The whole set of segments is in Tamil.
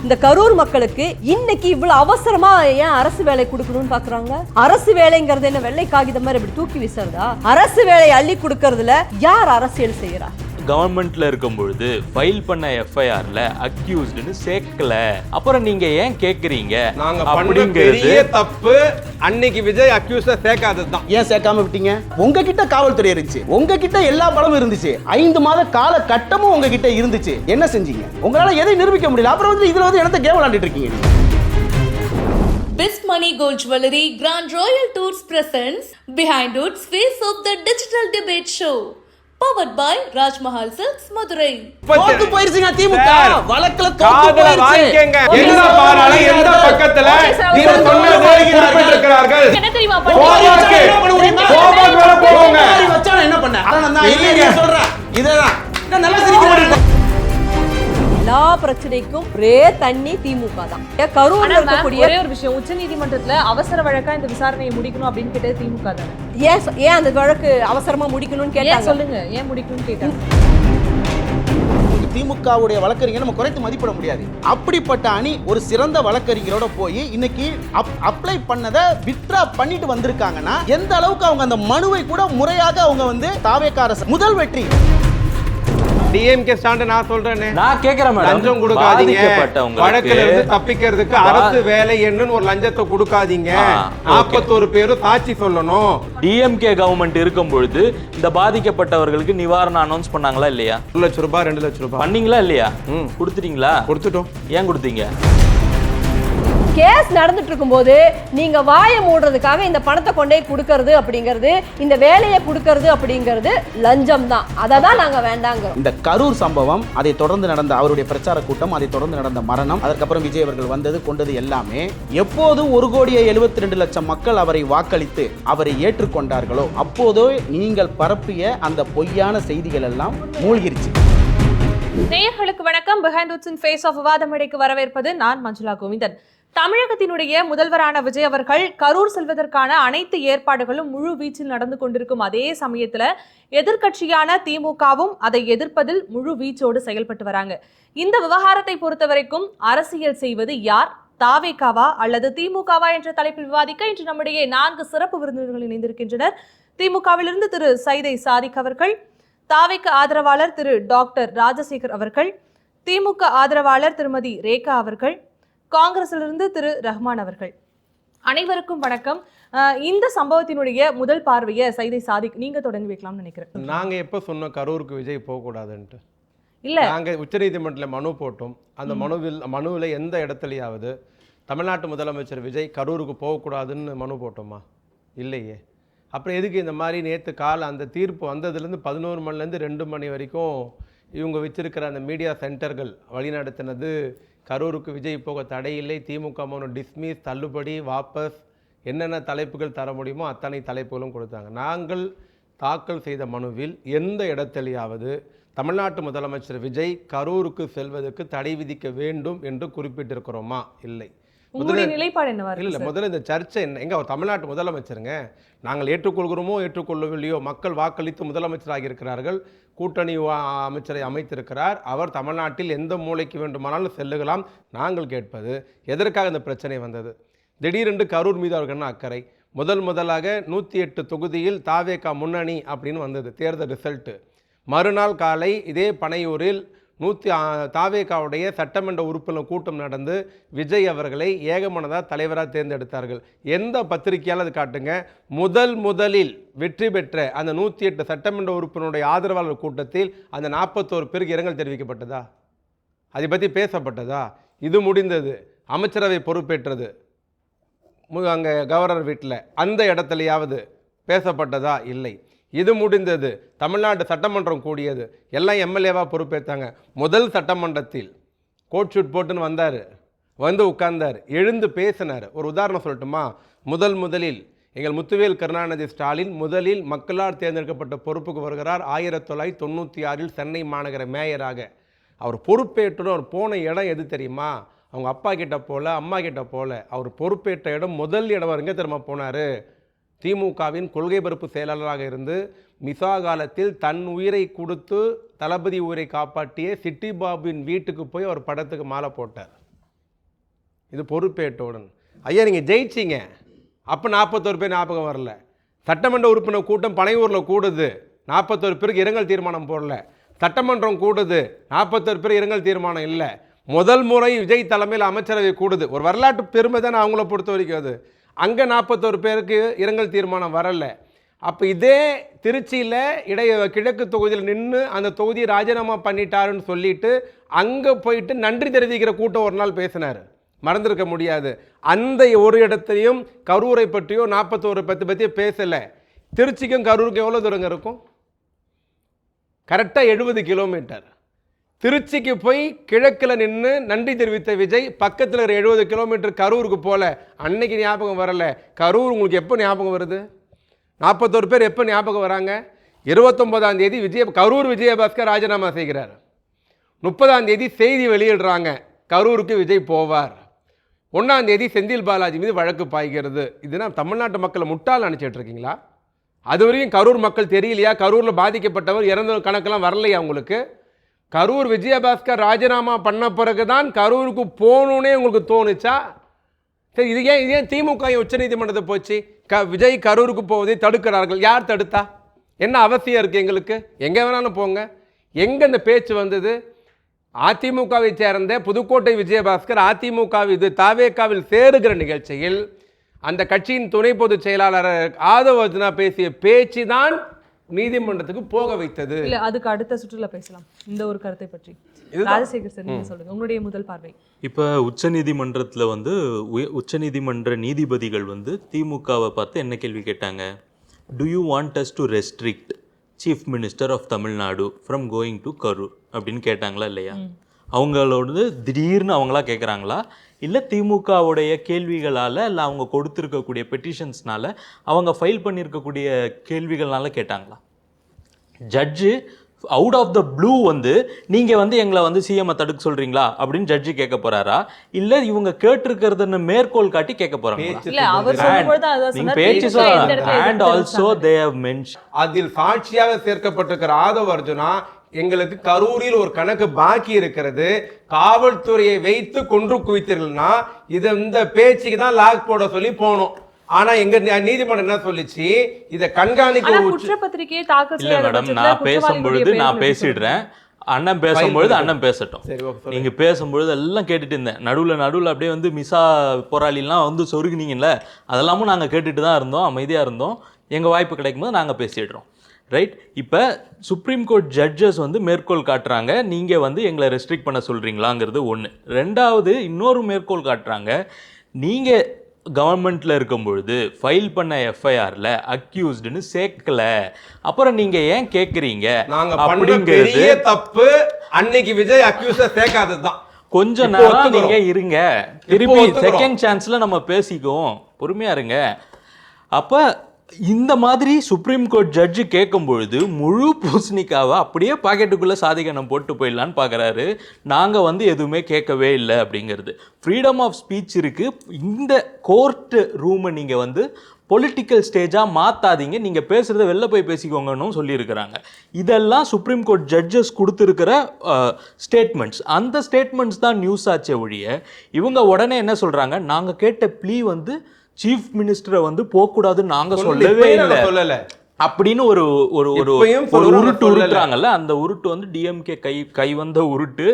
இந்த கரூர் மக்களுக்கு இன்னைக்கு இவ்வளவு அவசரமா ஏன் அரசு வேலை கொடுக்கணும்னு பாக்குறாங்க? அரசு வேலைங்கிறது என்ன வெள்ளை காகிதம் மாதிரி இப்படி தூக்கி வீசுறதா? அரசு வேலை அள்ளி கொடுக்கறதுல யார் அரசியல் செய்யறா? கவர்மெண்ட்ல இருக்கும் பொழுது ஃபைல் பண்ண எஃப்ஐஆர்ல அக்யூஸ்டுன்னு சேர்க்கல, அப்புறம் நீங்க ஏன் கேக்குறீங்க? நாங்க பண்ண பெரிய தப்பு அன்னைக்கு விஜய் அக்யூஸ்ட சேர்க்காததுதான். ஏன் சேர்க்காம விட்டீங்க? உங்ககிட்ட காவல்துறை இருந்துச்சு, உங்ககிட்ட எல்லா பலமும் இருந்துச்சு, 5 மாத கால கட்டமும் உங்ககிட்ட இருந்துச்சு. என்ன செஞ்சீங்க? உங்களால எதை நிரூபிக்க முடியல. அப்புறம் வந்து இதுல வந்து என்னத்த கேம் விளையாண்டுட்டு இருக்கீங்க? Best Money Gold Jewelry Grand Royal Tours presents Behind Woods Face of the Digital Debate Show. Powered by Raj Mahal Silks, Madurai. தோத்து போயிருச்சுங்க திமுக. வழக்குல காதல வாங்கிக்கங்க. என்ன பாராள எந்த பக்கத்துல நீங்க சொன்னதை குறிப்பிட்டிருக்கிறார்கள். என்ன தெரியுமா கோபாக் மேல போங்க. வச்சானே என்ன பண்ண? அத நான் இல்லையே சொல்றேன். இததான். நான் நல்லா சிரிக்கிறேன். எல்லா பிரச்சனைக்கும் ஒரே தண்ணி திமுக தான். கரூர்ல இருக்கக்கூடிய ஒரே ஒரு விஷயம், உச்சநீதிமன்றத்துல அவசர வழக்கா இந்த விசாரணையை முடிக்கணும் அப்படின்னு கேட்டது திமுக தானே. ஏன் அந்த வழக்கு அவசரமா முடிக்கணும்னு கேட்டாங்க? சொல்லுங்க, ஏன் முடிக்கணும்னு கேட்டாங்க? திமுகவுடைய வழக்கறிஞர் நம்ம குறைத்து மதிப்பிட முடியாது. அப்படிப்பட்ட அணி ஒரு சிறந்த வழக்கறிஞரோட போய் இன்னைக்கு அப்ளை பண்ணதை வித்ரா பண்ணிட்டு வந்திருக்காங்கன்னா எந்த அளவுக்கு அவங்க அந்த மனுவை கூட முறையாக அவங்க வந்து தாவேக்கார முதல் வெற்றி. டிஎம்கே ஸ்டாண்ட் நான் சொல்றேனே, நான் கேக்குறேன் மேடம், லஞ்சம் கொடுக்காதீங்க, வழக்குல இருந்து தப்பிக்கிறதுக்கு அரசு வேலை என்னன்னு ஒரு லஞ்சத்தை கொடுக்காதீங்க, 41 பேரும் சாட்சி சொல்லணும். டிஎம்கே கவர்மெண்ட் இருக்கும் பொழுது இந்த பாதிக்கப்பட்டவர்களுக்கு நிவாரணம் அனௌன்ஸ் பண்ணாங்களா இல்லையா? 1 லட்சம் ரூபாய் 2 லட்சம் ரூபாய் பண்ணீங்களா இல்லையா? கொடுத்துட்டீங்களா? கொடுத்துட்டோம். ஏன் கொடுத்தீங்க? கேஸ் நடந்துட்டு இருக்கும்போது நீங்க வாயை மூடுறதுக்காக இந்த பணத்தை கொண்டே கொடுக்கறது அப்படிங்கிறது, இந்த வேலையை கொடுக்கறது அப்படிங்கிறது லஞ்சம் தான். அதை தான் நாங்க வேண்டாங்க. இந்த கரூர் சம்பவம், அதை தொடர்ந்து நடந்த அவருடைய பிரச்சார கூட்டம், அதை தொடர்ந்து நடந்த மரணம், அதற்கப்புறம் விஜய் அவர்கள் வந்தது கொண்டது எல்லாமே எப்போது 1,72,00,000 மக்கள் அவரை வாக்களித்து அவரை ஏற்றுக்கொண்டார்களோ அப்போதோ நீங்கள் பரப்பிய அந்த பொய்யான செய்திகள் எல்லாம் மூழ்கிருச்சு. நேயர்களுக்கு வணக்கம். Behindwoods in face of விவாத மேடைக்கு வரவேற்பது நான் மஞ்சுளா கோவிந்தன். தமிழகத்தினுடைய முதல்வரான விஜய் அவர்கள் கரூர் செல்வதற்கான அனைத்து ஏற்பாடுகளும் முழு வீச்சில் நடந்து கொண்டிருக்கும் அதே சமயத்துல எதிர்க்கட்சியான திமுகவும் அதை எதிர்ப்பதில் முழு வீச்சோடு செயல்பட்டு வராங்க. இந்த விவகாரத்தை பொறுத்த வரைக்கும் அரசியல் செய்வது யார், தாவேகாவா அல்லது திமுகவா என்ற தலைப்பில் விவாதிக்க இன்று நம்முடைய 4 சிறப்பு விருந்தினர்கள் இணைந்திருக்கின்றனர். திமுகவிலிருந்து திரு சைதை சாதிக் அவர்கள், தாவேக ஆதரவாளர் திரு டாக்டர் ராஜசேகர் அவர்கள், திமுக ஆதரவாளர் திருமதி ரேகா அவர்கள், காங்கிரசிலிருந்து திரு ரஹ்மான் அவர்கள். அனைவருக்கும் வணக்கம். இந்த சம்பவத்தினுடைய முதல் பார்வையை சைதை சாதிக் நீங்க தொடங்கி வைக்கலாம்னு நினைக்கிறேன். நாங்க எப்ப சொன்னோம் கரூருக்கு விஜய் போக கூடாதுன்ட்டு? இல்ல, நாங்க உச்சநீதிமன்றத்தில் மனு போட்டோம். அந்த மனுவில் எந்த இடத்துலயாவது தமிழ்நாட்டு முதலமைச்சர் விஜய் கரூருக்கு போகக்கூடாதுன்னு மனு போட்டோமா? இல்லையே. அப்புறம் எதுக்கு இந்த மாதிரி நேற்று அந்த தீர்ப்பு வந்ததுலேருந்து 11 மணிலேருந்து 2 மணி வரைக்கும் இவங்க வச்சிருக்கிற அந்த மீடியா சென்டர்கள் வழிநடத்தினது கரூருக்கு விஜய் போக தடையில்லை, திமுக மனு டிஸ்மிஸ், தள்ளுபடி, வாபஸ், என்னென்ன தலைப்புகள் தர முடியுமோ அத்தனை தலைப்புகளும் கொடுத்தாங்க. நாங்கள் தாக்கல் செய்த மனுவில் எந்த இடத்திலேயாவது தமிழ்நாட்டு முதலமைச்சர் விஜய் கரூருக்கு செல்வதற்கு தடை விதிக்க வேண்டும் என்று குறிப்பிட்டிருக்கிறோமா? இல்லை. முதல்ல இந்த சர்ச்சை என்ன? எங்க அவர் தமிழ்நாட்டு முதலமைச்சருங்க. நாங்கள் ஏற்றுக்கொள்கிறோமோ ஏற்றுக்கொள்ளவில்லையோ, மக்கள் வாக்களித்து முதலமைச்சராக இருக்கிறார்கள், கூட்டணி அமைச்சரை அமைத்திருக்கிறார், அவர் தமிழ்நாட்டில் எந்த மூலைக்கு வேண்டுமானாலும் செல்லுகலாம். நாங்கள் கேட்பது எதற்காக இந்த பிரச்சனை வந்தது? திடீரென்று கரூர் மீது அவர்கள் அக்கறை. முதலாக 108 தொகுதியில் தாவேகா முன்னணி அப்படின்னு வந்தது தேர்தல் ரிசல்ட்டு. மறுநாள் காலை இதே பனையூரில் தாவேகாவுடைய சட்டமன்ற உறுப்பினர் கூட்டம் நடந்து விஜய் அவர்களை ஏகமனதாக தலைவராக தேர்ந்தெடுத்தார்கள். எந்த பத்திரிகையால் அது காட்டுங்க. முதலில் வெற்றி பெற்ற அந்த 108 சட்டமன்ற உறுப்பினருடைய ஆதரவாளர் கூட்டத்தில் அந்த 41 பேருக்கு இரங்கல் தெரிவிக்கப்பட்டதா? அதை பற்றி பேசப்பட்டதா? இது முடிந்தது. அமைச்சரவை பொறுப்பேற்றது அங்கே கவர்னர் வீட்டில், அந்த இடத்துலையாவது பேசப்பட்டதா? இல்லை. இது முடிந்தது. தமிழ்நாடு சட்டமன்றம் கூடியது, எல்லாம் எம்எல்ஏவாக பொறுப்பேற்றாங்க. முதல் சட்டமன்றத்தில் கோட் ஷூட் போட்டுன்னு வந்தார், வந்து உட்கார்ந்தார், எழுந்து பேசினார். ஒரு உதாரணம் சொல்லட்டுமா? முதலில் எங்கள் முத்துவேல் கருணாநிதி ஸ்டாலின் முதலில் மக்களால் தேர்ந்தெடுக்கப்பட்ட பொறுப்புக்கு வருகிறார். 1996 சென்னை மாநகர மேயராக அவர் பொறுப்பேற்று அவர் போன இடம் எது தெரியுமா? அவங்க அப்பா கிட்ட போல, அம்மா கிட்ட போல. அவர் பொறுப்பேற்ற இடம் முதல் இடம் எங்கே தெரியுமா போனார்? திமுகவின் கொள்கை பரப்பு செயலாளராக இருந்து மிசா காலத்தில் தன் உயிரை கொடுத்து தளபதி உயிரை காப்பாற்றிய சிட்டி பாபுவின் வீட்டுக்கு போய் அவர் படத்துக்கு மாலை போட்டார். இது பொறுப்பேற்றவுடன். ஐயா நீங்கள் ஜெயிச்சிங்க, அப்போ 41 பேர் ஞாபகம் வரல. சட்டமன்ற உறுப்பினர் கூட்டம் பனையூரில் கூடுது, 41 பேருக்கு இரங்கல் தீர்மானம் போடல. சட்டமன்றம் கூடுது, 41 பேர் இரங்கல் தீர்மானம் இல்லை. முதல் முறை விஜய் தலைமையில் அமைச்சரவை கூடுது, ஒரு வரலாற்று பெருமை தான் அவங்கள பொறுத்த வரைக்கும் அது. அங்கே 41 பேருக்கு இரங்கல் தீர்மானம் வரலை. அப்போ இதே திருச்சியில் கிழக்கு தொகுதியில் நின்று அந்த தொகுதியை ராஜினாமா பண்ணிட்டாருன்னு சொல்லிட்டு அங்கே போயிட்டு நன்றி தெரிவிக்கிற கூட்டம் ஒரு நாள் பேசினார், மறந்துருக்க முடியாது. அந்த ஒரு இடத்துலையும் கரூரை பற்றியோ 41 பற்றியோ பேசலை. திருச்சிக்கும் கரூருக்கும் எவ்வளோ தூரங்க இருக்கும்? கரெக்டாக 70 கிலோமீட்டர். திருச்சிக்கு போய் கிழக்கில் நின்று நன்றி தெரிவித்த விஜய் பக்கத்தில் ஒரு 70 கிலோமீட்டர் கரூருக்கு போகல. அன்னைக்கு ஞாபகம் வரலை. கரூர் உங்களுக்கு எப்போ ஞாபகம் வருது? 41 பேர் எப்போ ஞாபகம் வராங்க? 29ஆம் தேதி கரூர் விஜயபாஸ்கர் ராஜினாமா செய்கிறார். 30ஆம் தேதி செய்தி வெளியிடுறாங்க, கரூருக்கு விஜய் போவார். 1ஆம் தேதி செந்தில் பாலாஜி மீது வழக்கு பாய்கிறது. இதுனா தமிழ்நாட்டு மக்களை முட்டாள் நினச்சிட்டு இருக்கீங்களா? அது வரைக்கும் கரூர் மக்கள் தெரியலையா? கரூரில் பாதிக்கப்பட்டவர் இறந்த கணக்கெல்லாம் வரலையா உங்களுக்கு? கரூர் விஜயபாஸ்கர் ராஜினாமா பண்ண பிறகு தான் கரூருக்கு போகணுன்னே உங்களுக்கு தோணுச்சா? சரி, இது ஏன் திமுக உச்சநீதிமன்றத்தை போச்சு? விஜய் கரூருக்கு போவதை தடுக்கிறார்கள். யார் தடுத்தா? என்ன அவசியம் இருக்குது எங்களுக்கு? எங்கே வேணாலும் போங்க. எங்கே இந்த பேச்சு வந்தது? அதிமுகவை சேர்ந்த புதுக்கோட்டை விஜயபாஸ்கர் அதிமுக தாவேகாவில் சேருகிற நிகழ்ச்சியில் அந்த கட்சியின் துணை பொதுச் செயலாளர் ஆதவ் அர்ஜுனா பேசிய பேச்சு தான் நீதிமன்றத்துக்கு போக வைத்தது. இல்ல, அதுக்கு அடுத்த சுற்றுல பேசலாம் இந்த ஒரு கருத்தை பற்றி. ராஜசேகர் சார், நீங்க சொல்லுங்க, உங்களுடைய முதல் பார்வை. இப்போ உச்சநீதிமன்றத்தில் உச்சநீதிமன்ற நீதிபதிகள் திமுகவை பார்த்து என்ன கேள்வி கேட்டாங்க? Do you want us to restrict chief minister of Tamil Nadu from going to Karur அப்படின்னு கேட்டாங்களா இல்லையா? அவங்களோட திடீர்னு அவங்களா கேட்குறாங்களா, இல்லை திமுகவுடைய கேள்விகளால், இல்லை அவங்க கொடுத்துருக்கக்கூடிய பெட்டிஷன்ஸ்னால, அவங்க ஃபைல் பண்ணியிருக்கக்கூடிய கேள்விகள்னால கேட்டாங்களா? Judge out of the blue நீங்கள் எங்களை சிஎம்ஐ தடுக்க சொல்கிறீங்களா அப்படின்னு ஜட்ஜு கேட்க போகிறாரா, இல்லை இவங்க கேட்டிருக்கிறதுன்னு மேற்கோள் காட்டி கேட்க போகிறாங்களா? அதில் சாட்சியாக சேர்க்கப்பட்டிருக்கிற ஆதவ் அர்ஜுனா, எங்களுக்கு கரூரில் ஒரு கணக்கு பாக்கி இருக்கிறது, காவல்துறையை வைத்து கொன்று குவித்தீர்கள்னா இந்த பேச்சுக்கு தான் லாக் போட சொல்லி போனோம். ஆனா எங்க நீதிமன்றம் என்ன சொல்லிச்சு? இதை கண்காணிக்க குற்றப்பத்திரிகையை தாக்கல் இல்ல மேடம், நான் பேசும்பொழுது நான் பேசிடுறேன், அண்ணன் பேசும்பொழுது அண்ணன் பேசட்டும். நீங்க பேசும்பொழுது எல்லாம் கேட்டுட்டு இருந்தேன். நடுவில் அப்படியே மிசா போராளிலாம் சொருகினீங்கல்ல, அதெல்லாமும் நாங்கள் கேட்டுட்டு தான் இருந்தோம், அமைதியாக இருந்தோம். எங்கள் வாய்ப்பு கிடைக்கும் போது நாங்கள் பேசிடுறோம். ரைட். இப்போ சுப்ரீம் கோர்ட் ஜட்ஜஸ் மேற்கோள் காட்டுறாங்க, நீங்கள் எங்களை ரெஸ்ட்ரிக்ட் பண்ண சொல்கிறீங்களாங்கிறது ஒன்று. ரெண்டாவது, இன்னொரு மேற்கோள் காட்டுறாங்க, நீங்கள் கவர்மெண்ட்டில் இருக்கும் பொழுது ஃபைல் பண்ண எஃப்ஐஆரில் அக்யூஸ்டுன்னு சேர்க்கல, அப்புறம் நீங்கள் ஏன் கேட்குறீங்க அப்படிங்கிறது தப்பு. அன்னைக்கு விஜய் அக்யூஸை சேர்க்காதது தான். கொஞ்ச நேரம் நீங்கள் இருங்க, திருப்பி செகண்ட் சான்ஸில் நம்ம பேசிக்குவோம், பொறுமையாக இருங்க. அப்போ இந்த மாதிரி சுப்ரீம் கோர்ட் ஜட்ஜு கேட்கும் பொழுது முழு பூசணிக்காவை அப்படியே பாக்கெட்டுக்குள்ளே சாதிகனம் போட்டு போயிடலான்னு பார்க்குறாரு. நாங்கள் எதுவுமே கேட்கவே இல்லை அப்படிங்கிறது. ஃப்ரீடம் ஆஃப் ஸ்பீச் இருக்குது. இந்த கோர்ட்டு ரூமை நீங்கள் பொலிட்டிக்கல் ஸ்டேஜாக மாற்றாதீங்க, நீங்கள் பேசுகிறத வெளில போய் பேசிக்கோங்கன்னு சொல்லியிருக்கிறாங்க. இதெல்லாம் சுப்ரீம் கோர்ட் ஜட்ஜஸ் கொடுத்துருக்கிற ஸ்டேட்மெண்ட்ஸ். அந்த ஸ்டேட்மெண்ட்ஸ் தான் நியூஸ் ஆச்சே ஒழிய இவங்க உடனே என்ன சொல்கிறாங்க, நாங்கள் கேட்ட ப்ளீ சீஃப் மினிஸ்டரை போகக்கூடாதுன்னு நாங்க சொல்லவே இல்லை அப்படின்னு ஒரு உருட்டு உருட்டுறாங்கல்ல. அந்த உருட்டு டிஎம்கே கை வந்த உருட்டு.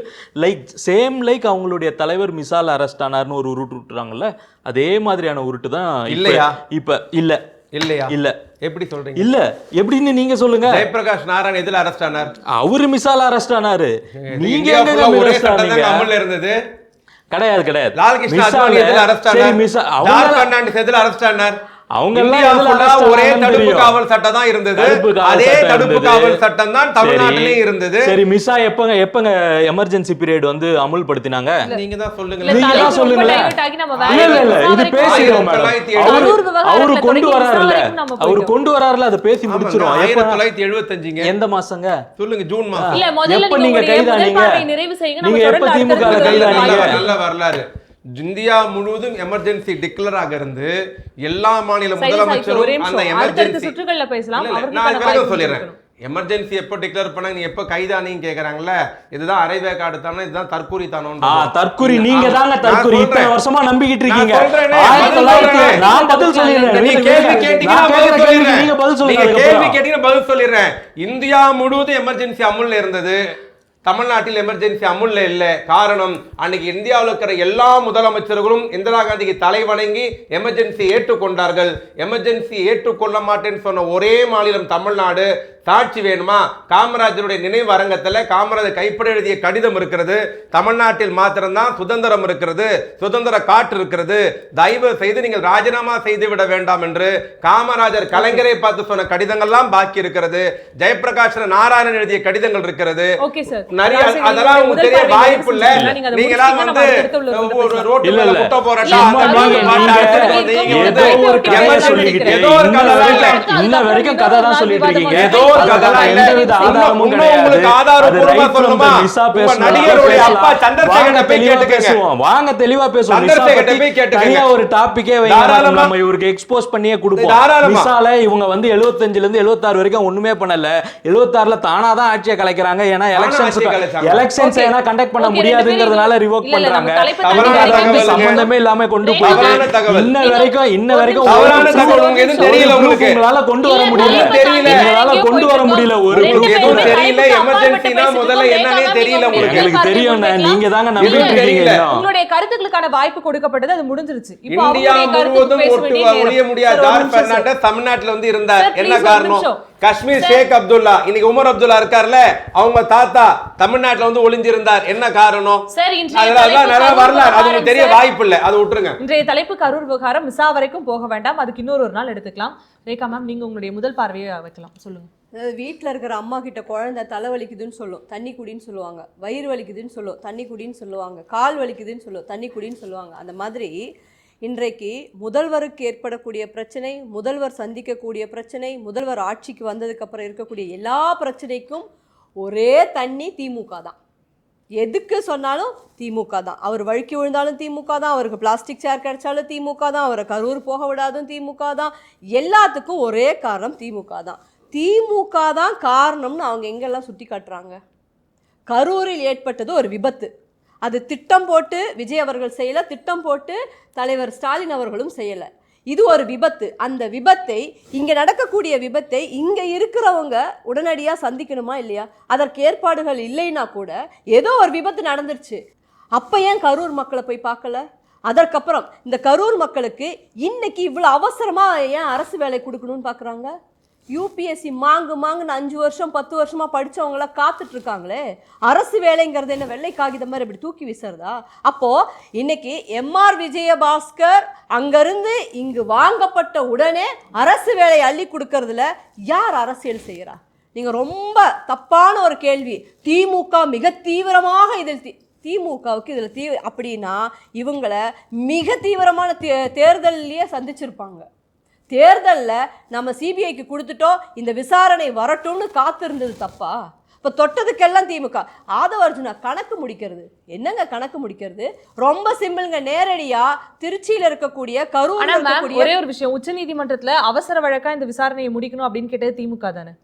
லைக் அவங்களுடைய தலைவர் மிசால் அரெஸ்ட் ஆனார்னு ஒரு உருட்டு விட்டுறாங்கல்ல, அதே மாதிரியான உருட்டு தான் இல்லையா? இப்ப இல்ல எப்படி சொல்றீங்க? இல்ல எப்படின்னு நீங்க சொல்லுங்க. ஜெயபிரகாஷ் நாராயண் எதுல அரெஸ்ட் ஆனார்? அவரு மிசால் அரெஸ்ட் ஆனாரு. நீங்க அமல்ல இருந்தது கிடையாது. லால்கிருஷ்ண அத்வானி எதுல அரெஸ்ட் ஆனார்? ஜார்ஜ் பெர்னாண்டஸ் எதுல அரெஸ்ட் ஆனார்? அவங்க ஒரே தடுப்பு காவல் சட்டம் தான் இருந்தது. அதே தடுப்பு காவல் சட்டம் தான் தமிழ்நாட்டிலேயும் இருந்தது. சரி, மிசா எப்பங்க எமர்ஜென்சி பீரியட் அமுல்படுத்தினாங்க? நீங்க தான் சொல்லுங்க. இது பேசிடுறோம் மேடம். அவரு கொண்டு வராருல, அதை பேசி முடிச்சிரும். 1975 எந்த மாசங்க சொல்லுங்க? ஜூன் மாசம். எப்ப நீங்க கைதானீங்க? நீங்க எப்ப திமுக கைதானீங்க? நல்ல வரலாறு. இந்தியா முழுவதும் எமர்ஜென்சி டிக்ளேர் ஆக இருந்து எல்லா மாநில முதலமைச்சரும் அந்த எமர்ஜென்சி சுற்றுகள்ல பேசலாம். நான் சொல்லிடுறேன். எமர்ஜென்சி எப்போ டிக்ளேர் பண்ண நீ எப்போ கைதானின்னு கேக்குறாங்கல்ல, இதுதான் அரைவேக்காடு தானே, இதுதான் தற்கூரி தானோ? தற்கூரி நீங்க தாங்க தற்கூரி. இத்தனை வருஷமா நம்பிக்கிட்டு இருக்கீங்க. நான் பதில் சொல்லிடுறேன். நீங்க கேள்வி கேட்டீங்கன்னா நீங்க பதில் சொல்லுங்க. கேள்வி கேட்டீங்கன்னா பதில் சொல்லிடுறேன். இந்தியா முழுவதும் எமர்ஜென்சி அமுல்ல இருந்தது, தமிழ்நாட்டில் எமர்ஜென்சி அமுல்ல இல்ல. காரணம், அன்னைக்கு இந்தியாவில் இருக்கிற எல்லா முதலமைச்சர்களும் இந்திரா காந்திக்கு தலை வணங்கி எமர்ஜென்சி ஏற்றுக்கொண்டார்கள். எமர்ஜென்சி ஏற்றுக்கொள்ள மாட்டேன்னு சொன்ன ஒரே மாநிலம் தமிழ்நாடு. சாட்சி வேணுமா? காமராஜருடைய நினைவு அரங்கத்தில் காமராஜர் கைப்பட எழுதிய கடிதம் இருக்கிறது. தமிழ்நாட்டில் மாத்திரம்தான் சுதந்திரம் இருக்கிறது, சுதந்திர காற்று இருக்கிறது, தயவு செய்து நீங்கள் ராஜினாமா செய்து விட வேண்டாம் என்று காமராஜர் கலைஞரை பார்த்து சொன்ன கடிதங்கள்லாம் பாக்கி இருக்கிறது. ஜெயபிரகாஷ் நாராயணன் எழுதிய கடிதங்கள் இருக்கிறது. நிறைய அதெல்லாம் உங்களுக்கு தெரிய வாய்ப்பு இல்ல. நீங்களாம் வந்து ரோட்ல குட்ட போராட்டம் ஏதோ ஒரு கதை இன்ன வரைக்கும் கதை தான் சொல்லிட்டு இருக்கீங்க. ஏதோ நடிகருடைய அப்பா சந்திரசேகரனை போய் கேட்டுக்கங்க. வாங்க தெளிவா பேசுவோம். தனியா ஒரு டாபிக்கே வைங்க, நம்ம இவருக்கு எக்ஸ்போஸ் பண்ணியே கொடுப்போம். மிசால இவங்க வந்து 75ல இருந்து 76 வரைக்கும் ஒண்ணுமே பண்ணல. 76ல தானா தான் ஆட்சியை கலைக்கிறாங்க. ஏன்னா எலெக்ஷன்ஸ் ஏன்னா கண்டக்ட் பண்ண முடியாதுங்கிறதுனால ரிவோக் பண்றாங்க. சம்பந்தமே இல்லாம கொண்டு போய் இன்ன வரைக்கும் உங்களால கொண்டு வர முடியல. கொண்டு வர முடியல. ஒரு தெரியல. எமர்ஜென்சினா முதல்ல என்னன்னே தெரியல உங்களுக்கு. எனக்கு தெரியும். நீங்க தாங்க நம்பிட்டு இருக்கீங்க. உங்களுடைய கருத்துக்களுக்கான வாய்ப்பு கொடுக்கப்பட்டது, அது முடிஞ்சிருச்சு. இப்போ இந்தியா முழுவதும் ஒழிய முடியாது. ஜார்ஜ் பெர்னாண்டஸ் தமிழ்நாட்டுல வந்து இருந்தார். என்ன காரணம்? காஷ்மீர் ஷேக் அப்துல்லா, இன்னைக்கு உமர் அப்துல்லா இருக்கார்ல, அவங்க தாத்தா தமிழ்நாட்டுல வந்து ஒளிஞ்சிருந்தார். என்ன காரணம்? அதெல்லாம் நிறைய வரலாறு, அது உங்களுக்கு தெரிய வாய்ப்பு இல்லை. அது விட்டுருங்க. இன்றைய தலைப்பு கரூர் விவகாரம். மிசா வரைக்கும் போக வேண்டாம், அதுக்கு இன்னொரு நாள் எடுத்துக்கலாம். ரேகா மேம், நீங்க உங்களுடைய முதல் பார்வையை வைக்கலாம், சொல்லுங்க. வீட்டில் இருக்கிற அம்மா கிட்ட குழந்தை தலை வலிக்குதுன்னு சொல்லும், தண்ணி குடின்னு சொல்லுவாங்க. வயிறு வலிக்குதுன்னு சொல்லும், தண்ணி குடின்னு சொல்லுவாங்க. கால் வலிக்குதுன்னு சொல்லும், தண்ணி குடின்னு சொல்லுவாங்க. அந்த மாதிரி இன்றைக்கு முதல்வருக்கு ஏற்படக்கூடிய பிரச்சனை, முதல்வர் சந்திக்கக்கூடிய பிரச்சனை, முதல்வர் ஆட்சிக்கு வந்ததுக்கப்புறம் இருக்கக்கூடிய எல்லா பிரச்சனைக்கும் ஒரே தண்ணி திமுக தான். எதுக்கு சொன்னாலும் திமுக தான். அவர் வழுக்கி விழுந்தாலும் திமுக தான், அவருக்கு பிளாஸ்டிக் சேர் கிடைச்சாலும் திமுக தான், அவரை கரூர் போக விடாதும் திமுக தான். எல்லாத்துக்கும் ஒரே காரணம் திமுக தான். திமுக தான் காரணம்னு அவங்க எங்கெல்லாம் சுட்டி காட்டுறாங்க. கரூரில் ஏற்பட்டது ஒரு விபத்து. அது திட்டம் போட்டு விஜய் அவர்கள் செய்யலை, திட்டம் போட்டு தலைவர் ஸ்டாலின் அவர்களும் செய்யலை. இது ஒரு விபத்து. அந்த விபத்தை, இங்கே நடக்கக்கூடிய விபத்தை இங்கே இருக்கிறவங்க உடனடியாக சந்திக்கணுமா இல்லையா? அதற்கு ஏற்பாடுகள் இல்லைன்னா கூட ஏதோ ஒரு விபத்து நடந்துருச்சு, அப்போ ஏன் கரூர் மக்களை போய் பார்க்கல? அதற்கப்புறம் இந்த கரூர் மக்களுக்கு இன்னைக்கு இவ்வளோ அவசரமாக ஏன் அரசு வேலை கொடுக்கணும்னு பார்க்குறாங்க? யூபிஎஸ்சி மாங்குன்னு 5 வருஷம் 10 வருஷமாக படித்தவங்களாம் காத்துட்ருக்காங்களே. அரசு வேலைங்கிறது என்ன வெள்ளை காகிதம் மாதிரி இப்படி தூக்கி வீசுறதா? அப்போது இன்னைக்கு எம்ஆர் விஜயபாஸ்கர் அங்கேருந்து இங்கு வாங்கப்பட்ட உடனே அரசு வேலை அள்ளி கொடுக்கறதுல யார் அரசியல் செய்கிறா? நீங்கள் ரொம்ப தப்பான ஒரு கேள்வி. திமுக மிக தீவிரமாக இதில் திமுகவுக்கு இதில் அப்படின்னா இவங்களை மிக தீவிரமான தேர்தலையே சந்திச்சிருப்பாங்க. தேர்தலில் நம்ம சிபிஐக்கு கொடுத்துட்டோம், இந்த விசாரணை வரட்டும்னு காத்திருந்தது தப்பா? இப்போ தொட்டதுக்கெல்லாம் திமுக. ஆதவ அர்ஜுனா கணக்கு முடிக்கிறது என்னங்க? கணக்கு முடிக்கிறது ரொம்ப சிம்பிள்ங்க. நேரடியாக திருச்சியில் இருக்கக்கூடிய கரூர் ஒரே ஒரு விஷயம், உச்சநீதிமன்றத்தில் அவசர வழக்கா இந்த விசாரணையை முடிக்கணும் அப்படின்னு கேட்டது திமுக தானே.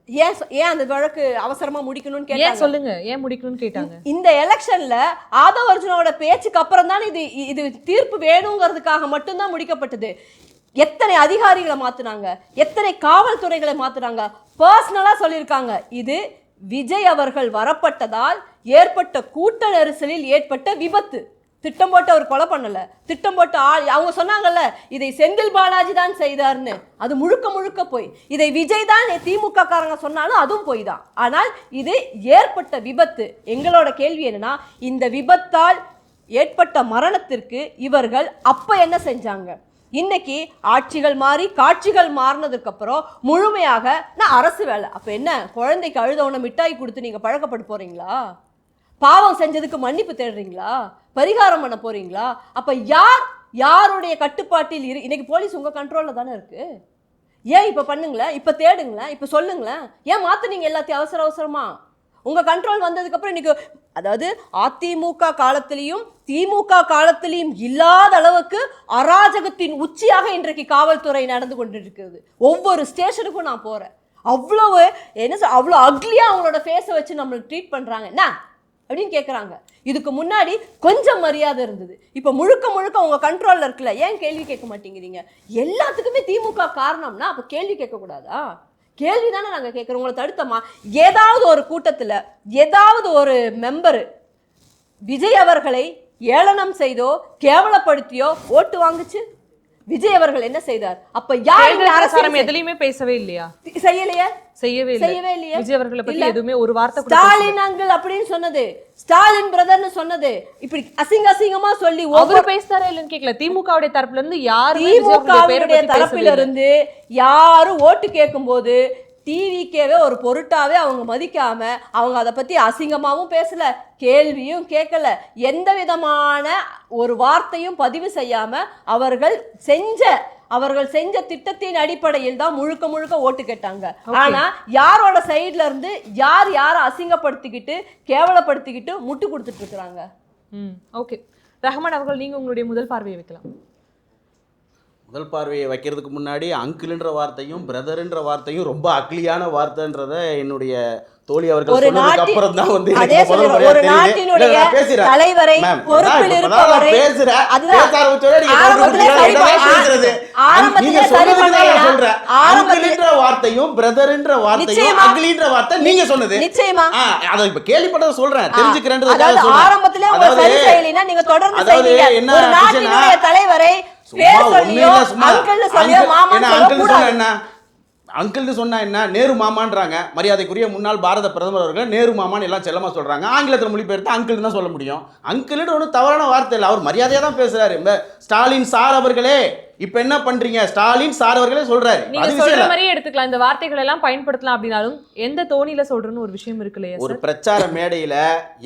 ஏன் அந்த வழக்கு அவசரமா முடிக்கணும்னு கேட்டாங்க. சொல்லுங்க, ஏன் முடிக்கணும்னு கேட்டாங்க? இந்த எலெக்ஷன்ல ஆதவ அர்ஜுனோட பேச்சுக்கு அப்புறம் தான் இது தீர்ப்பு வேணுங்கிறதுக்காக மட்டும்தான் முடிக்கப்பட்டது. எத்தனை அதிகாரிகளை மாத்துனாங்க, எத்தனை காவல்துறைகளை மாத்துனாங்க. பர்சனலா சொல்லியிருக்காங்க, இது விஜய் அவர்கள் வரப்பட்டதால் ஏற்பட்ட கூட்ட நெரிசலில் ஏற்பட்ட விபத்து. திட்டம் போட்டு அவர் கொலை பண்ணல, திட்டம் போட்டு அவங்க சொன்னாங்கல்ல இதை செந்தில் பாலாஜி தான் செய்தார்னு, அது முழுக்க போய். இதை விஜய் தான் திமுக காரங்க சொன்னாலும் அதுவும் போய் தான். ஆனால் இது ஏற்பட்ட விபத்து. எங்களோட கேள்வி என்னன்னா, இந்த விபத்தால் ஏற்பட்ட மரணத்திற்கு இவர்கள் அப்ப என்ன செஞ்சாங்க? இன்னைக்கு ஆட்சிகள் மாறி காட்சிகள் மாறினதுக்கு அப்புறம் முழுமையாக நான் அரசு வேலை. அப்ப என்ன, குழந்தைக்கு அழுதவன மிட்டாய் கொடுத்து நீங்க பழக்கப்பட்டு போறீங்களா? பாவம் செஞ்சதுக்கு மன்னிப்பு தேடுறீங்களா? பரிகாரம் பண்ண போறீங்களா? அப்ப யாருடைய கட்டுப்பாட்டில் இன்னைக்கு போலீஸ் உங்க கண்ட்ரோல்ல தானே இருக்கு. ஏன் இப்ப பண்ணுங்களேன், இப்ப தேடுங்களேன், இப்ப சொல்லுங்களேன். ஏன் மாத்துனீங்க எல்லாத்தையும் அவசரமா? உங்க கண்ட்ரோல் வந்ததுக்கு அப்புறம் இன்னைக்கு, அதாவது அதிமுக காலத்திலையும் திமுக காலத்திலையும் இல்லாத அளவுக்கு அராஜகத்தின் உச்சியாக இன்றைக்கு காவல்துறை நடந்து கொண்டிருக்கிறது. ஒவ்வொரு ஸ்டேஷனுக்கும் நான் போறேன். அவ்வளவு அவ்வளோ அக்லியாக அவங்களோட ஃபேஸை வச்சு நம்மளுக்கு ட்ரீட் பண்ணுறாங்க என்ன அப்படின்னு கேட்குறாங்க. இதுக்கு முன்னாடி கொஞ்சம் மரியாதை இருந்தது, இப்போ முழுக்க முழுக்க உங்கள் கண்ட்ரோலில் இருக்குல்ல, ஏன் கேள்வி கேட்க மாட்டேங்கிறீங்க? எல்லாத்துக்குமே திமுக காரணம்னா அப்போ கேள்வி கேட்கக்கூடாதா? கேள்வி தானே நாங்கள் கேட்குறோம். உங்களை தடுத்தமா? ஏதாவது ஒரு கூட்டத்தில் ஏதாவது ஒரு மெம்பரு விஜய் அவர்களை ஏளனம் செய்தோ கேவலப்படுத்தியோ ஓட்டு வாங்குச்சு? விஜய் அவர்கள் என்ன செய்தார்? அப்ப யாரும் எதுலயுமே பேசவே இல்லையா? செய்யவே இல்லையா? விஜய் அவர்களை பத்தி எதுவுமே ஒரு வார்த்தை ஸ்டாலின் அங்கிள் அப்படின்னு சொன்னது, ஸ்டாலின் பிரதர்னு சொன்னது, இப்படி அசிங்கமா சொல்லி அவரு பேசுறாரா இல்லன்னு கேட்கல. திமுகவுடைய தரப்புல இருந்து யாருமே திமுகவுடைய தரப்பில இருந்து யாரும் ஓட்டு கேட்கும் போது டிவிக்கேவே ஒரு பொருட்டாவே அவங்க மதிக்காம அவங்க அதை பத்தி அசிங்கமாவும் பேசல, கேள்வியும் கேட்கல, எந்த விதமான ஒரு வார்த்தையும் பதிவு செய்யாம அவர்கள் செஞ்ச திட்டத்தின் அடிப்படையில் தான் முழுக்க முழுக்க ஓட்டு கேட்டாங்க. ஆனா யாரோட சைட்ல இருந்து யாரை அசிங்கப்படுத்திக்கிட்டு கேவலப்படுத்திக்கிட்டு முட்டு கொடுத்துட்டு இருக்கிறாங்க. ஓகே ரஹ்மான் அவர்கள், நீங்க உங்களுடைய முதல் பார்வையை வைக்கலாம். முதல் பார்வையை வைக்கிறதுக்கு முன்னாடி அங்கிள்ன்ற வார்த்தையும் பிரதர்ன்ற வார்த்தையும் ரொம்ப அக்லியான வார்த்தைன்றத என்னுடைய தோழி அவர்கள் சொன்னதுக்கு அப்புறம் தான் வந்து ஒரு நாட்டினுடைய தலைவரை பொறுப்பில் இருப்பவரை அங்கிள்ன்ற வார்த்தையும் பிரதர்ன்ற வார்த்தையும் அக்லின்ற வார்த்தை நீங்க சொன்னது நிச்சயமா அத இப்ப கேள்விப்பட்டத சொல்றேன், தெரிஞ்சுக்கிறேன்றதுக்காக சொல்றேன். ஆரம்பத்திலே ஒரு சரி செய்யலைனா நீங்க தொடர்ந்து செய்வீங்க. ஒரு நாட்டினுடைய தலைவரை பேர் சொல்லியோ அங்கிள்னு சொல்லியோ மாமான்னு சொல்லக்கூடாது. அங்கிள்னு சொன்னா என்ன, நேரு மாமான்றாங்க. மரியாதைக்குரிய முன்னாள் பாரத பிரதமர் அவர்கள் நேரு மாமான்னு எல்லாம் செல்லமா சொல்றாங்க. ஆங்கிலத்தில் மொழிபெயர்த்து அங்கிள் தான் சொல்ல முடியும். அங்கிள்னு ஒன்றும் தவறான வார்த்தை இல்லை, அவர் மரியாதையா தான் பேசுறாரு. ஸ்டாலின் சார் அவர்களே இப்ப என்ன பண்றீங்க, ஸ்டாலின் சார் அவர்களே சொல்றாரு. நீங்க சொல்ற மாதிரியே எடுத்துக்கலாம், இந்த வார்த்தைகள் எல்லாம் பயன்படுத்தலாம். அப்படினாலும் எந்த தோணியில சொல்றன்னு ஒரு விஷயம் இருக்குல்லையா? ஒரு பிரச்சார மேடையில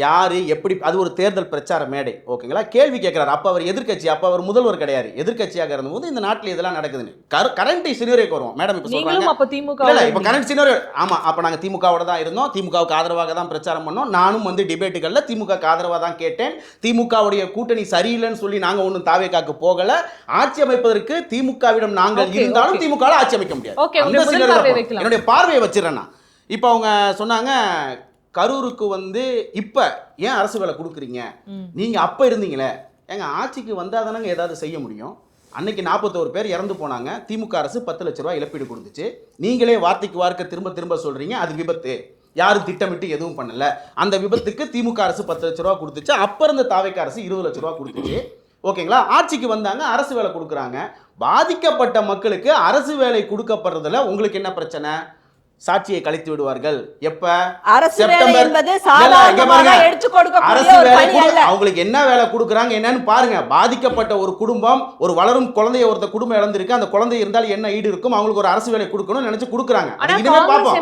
யாரு எப்படி, அது ஒரு தேர்தல் பிரச்சார மேடை, ஓகேங்களா? கேள்வி கேட்கிறாரு. அப்ப அவர் எதிர்க்கட்சி, அப்ப அவர் முதல்வர் கிடையாது, எதிர்க்கட்சியாக இருந்தபோது இந்த நாட்டில் இதெல்லாம் நடக்குதுன்னு கரண்ட் சினரியோக்கு வருவோம். மேடம் இப்ப சொல்றாங்க அப்ப திமுக இல்ல, இப்ப கரண்ட் சினரியோ. ஆமா, அப்ப நாங்க திமுகவோட தான் இருந்தோம், திமுகவுக்கு ஆதரவாக தான் பிரச்சாரம் பண்ணோம். நானும் வந்து டிபேட்டுகள்ல திமுகவுக்கு ஆதரவாக தான் கேட்டேன். திமுகவுடைய கூட்டணி சரியில்லைன்னு சொல்லி நாங்க ஒன்றும் தாவேக்காக்கு போகல. ஆட்சி அமைப்பதற்கு திமுகவிடம் நாங்கள் இருந்தாலும் திமுக ஆட்சி அமைக்க முடியாது. என்னுடைய பார்வையை வச்சிடறேன். இப்ப அவங்க சொன்னாங்க கரூருக்கு வந்து இப்ப ஏன் அரசு வேலை கொடுக்குறீங்க, நீங்க அப்ப இருந்தீங்களே, எங்க ஆட்சிக்கு வந்தா தானங்க ஏதாவது செய்ய முடியும். அன்னைக்கு 41 பேர் இறந்து போனாங்க, திமுக அரசு 10 லட்ச ரூபாய் இழப்பீடு கொடுத்துச்சு. நீங்களே வார்த்தைக்கு வார்த்தை திரும்ப திரும்ப சொல்றீங்க அது விபத்து, யாரும் திட்டமிட்டு எதுவும் பண்ணல. அந்த விபத்துக்கு திமுக அரசு 10 லட்ச ரூபாய் கொடுத்துச்சு, அப்ப இருந்த தாவேக்கா அரசு 20 லட்ச ரூபாய் கொடுத்துச்சு. ஓகேங்களா? ஆட்சிக்கு வந்தாங்க, அரசு வேலை கொடுக்குறாங்க. பாதிக்கப்பட்ட மக்களுக்கு அரசு வேலை கொடுக்கப்படுறதுல உங்களுக்கு என்ன பிரச்சனை? சாட்சியை கழித்து விடுவார்கள். எப்ப? அரசு வேலை என்பது சாதாரணமாக எடுத்து கொடுக்கக்கூடிய ஒரு பணி அல்ல. அவங்களுக்கு என்ன வேலை கொடுக்குறாங்க என்னன்னு பாருங்க. பாதிக்கப்பட்ட ஒரு குடும்பம், ஒரு வளரும் குழந்தைய ஒருத்த குடும்பம் இழந்திருக்கு, அந்த குழந்தை இருந்தால் என்ன ஈடு இருக்கும், அவங்களுக்கு ஒரு அரசு வேலை கொடுக்கணும்னு நினைச்சு கொடுக்குறாங்க. இனிமே பாப்போம்.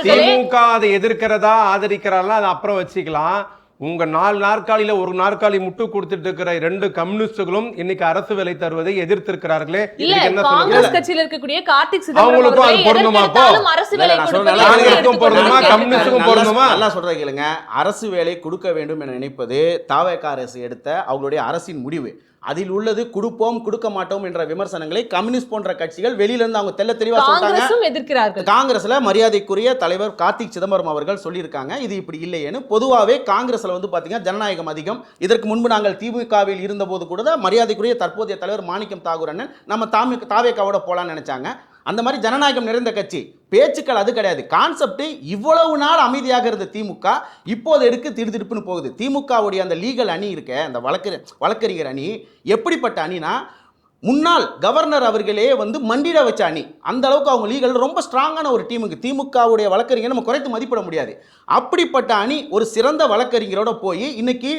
திமுக அதை எதிர்க்கிறதா ஆதரிக்கிறாரா அது அப்புறம் வச்சுக்கலாம். உங்க 4 நாற்காலியில ஒரு நாற்காலி முட்டு கொடுத்துட்டு இருக்கிற 2 கம்யூனிஸ்டுகளும் இன்னைக்கு அரசு வேலை தருவதை எதிர்த்திருக்கிறார்களே. காங்கிரஸ் கட்சியில இருக்கக்கூடிய கார்த்திக் அவங்களுக்கும் அது பொருந்துமா? கம்யூனிஸ்டுக்கும் பொருந்துமா? நல்லா சொல்றேன் கேளுங்க. அரசு வேலை கொடுக்க வேண்டும் என நினைப்பது தாவேகா அரசு எடுத்த அவங்களுடைய அரசின் முடிவு. அதில் உள்ளது கொடுப்போம் கொடுக்க மாட்டோம் என்ற விமர்சனங்களை கம்யூனிஸ்ட் போன்ற கட்சிகள் வெளியில இருந்து அவங்க தெள்ள தெளிவா சொல்றாங்க. காங்கிரஸ்ல மரியாதைக்குரிய தலைவர் கார்த்திக் சிதம்பரம் அவர்கள் சொல்லியிருக்காங்க இது இப்படி இல்லையேன்னு. பொதுவாகவே காங்கிரஸ்ல வந்து பாத்தீங்கன்னா ஜனநாயகம் அதிகம். இதற்கு முன்பு நாங்கள் திமுகவில் இருந்த போது கூட மரியாதைக்குரிய தற்போதைய தலைவர் மாணிக்கம் தாகூர் அண்ணன் நம்ம தாவேக்காவோட போலான்னு நினைச்சாங்க. அந்த மாதிரி ஜனநாயகம் நிறைந்த கட்சி. பேச்சுக்கள் அது கிடையாது. கான்செப்ட் இவ்வளவு நாள் அமைதியாக இருந்த திமுக இப்போது எடுக்க திடுதிடுப்புன்னு போகுது. திமுகவுடைய அந்த லீகல் அணி இருக்க, அந்த வழக்கறிஞர் அணி எப்படிப்பட்ட அணினா, முன்னாள் கவர்னர் அவர்களே வந்து மண்டிட வச்ச அணி. அந்த அளவுக்கு அவங்க லீகல் ரொம்ப ஸ்ட்ராங்கான ஒரு டீமுக்கு. திமுகவுடைய வழக்கறிஞர் நம்ம குறைத்து மதிப்பிட முடியாது. அப்படிப்பட்ட அணி ஒரு சிறந்த வழக்கறிஞரோட போய் இன்னைக்கு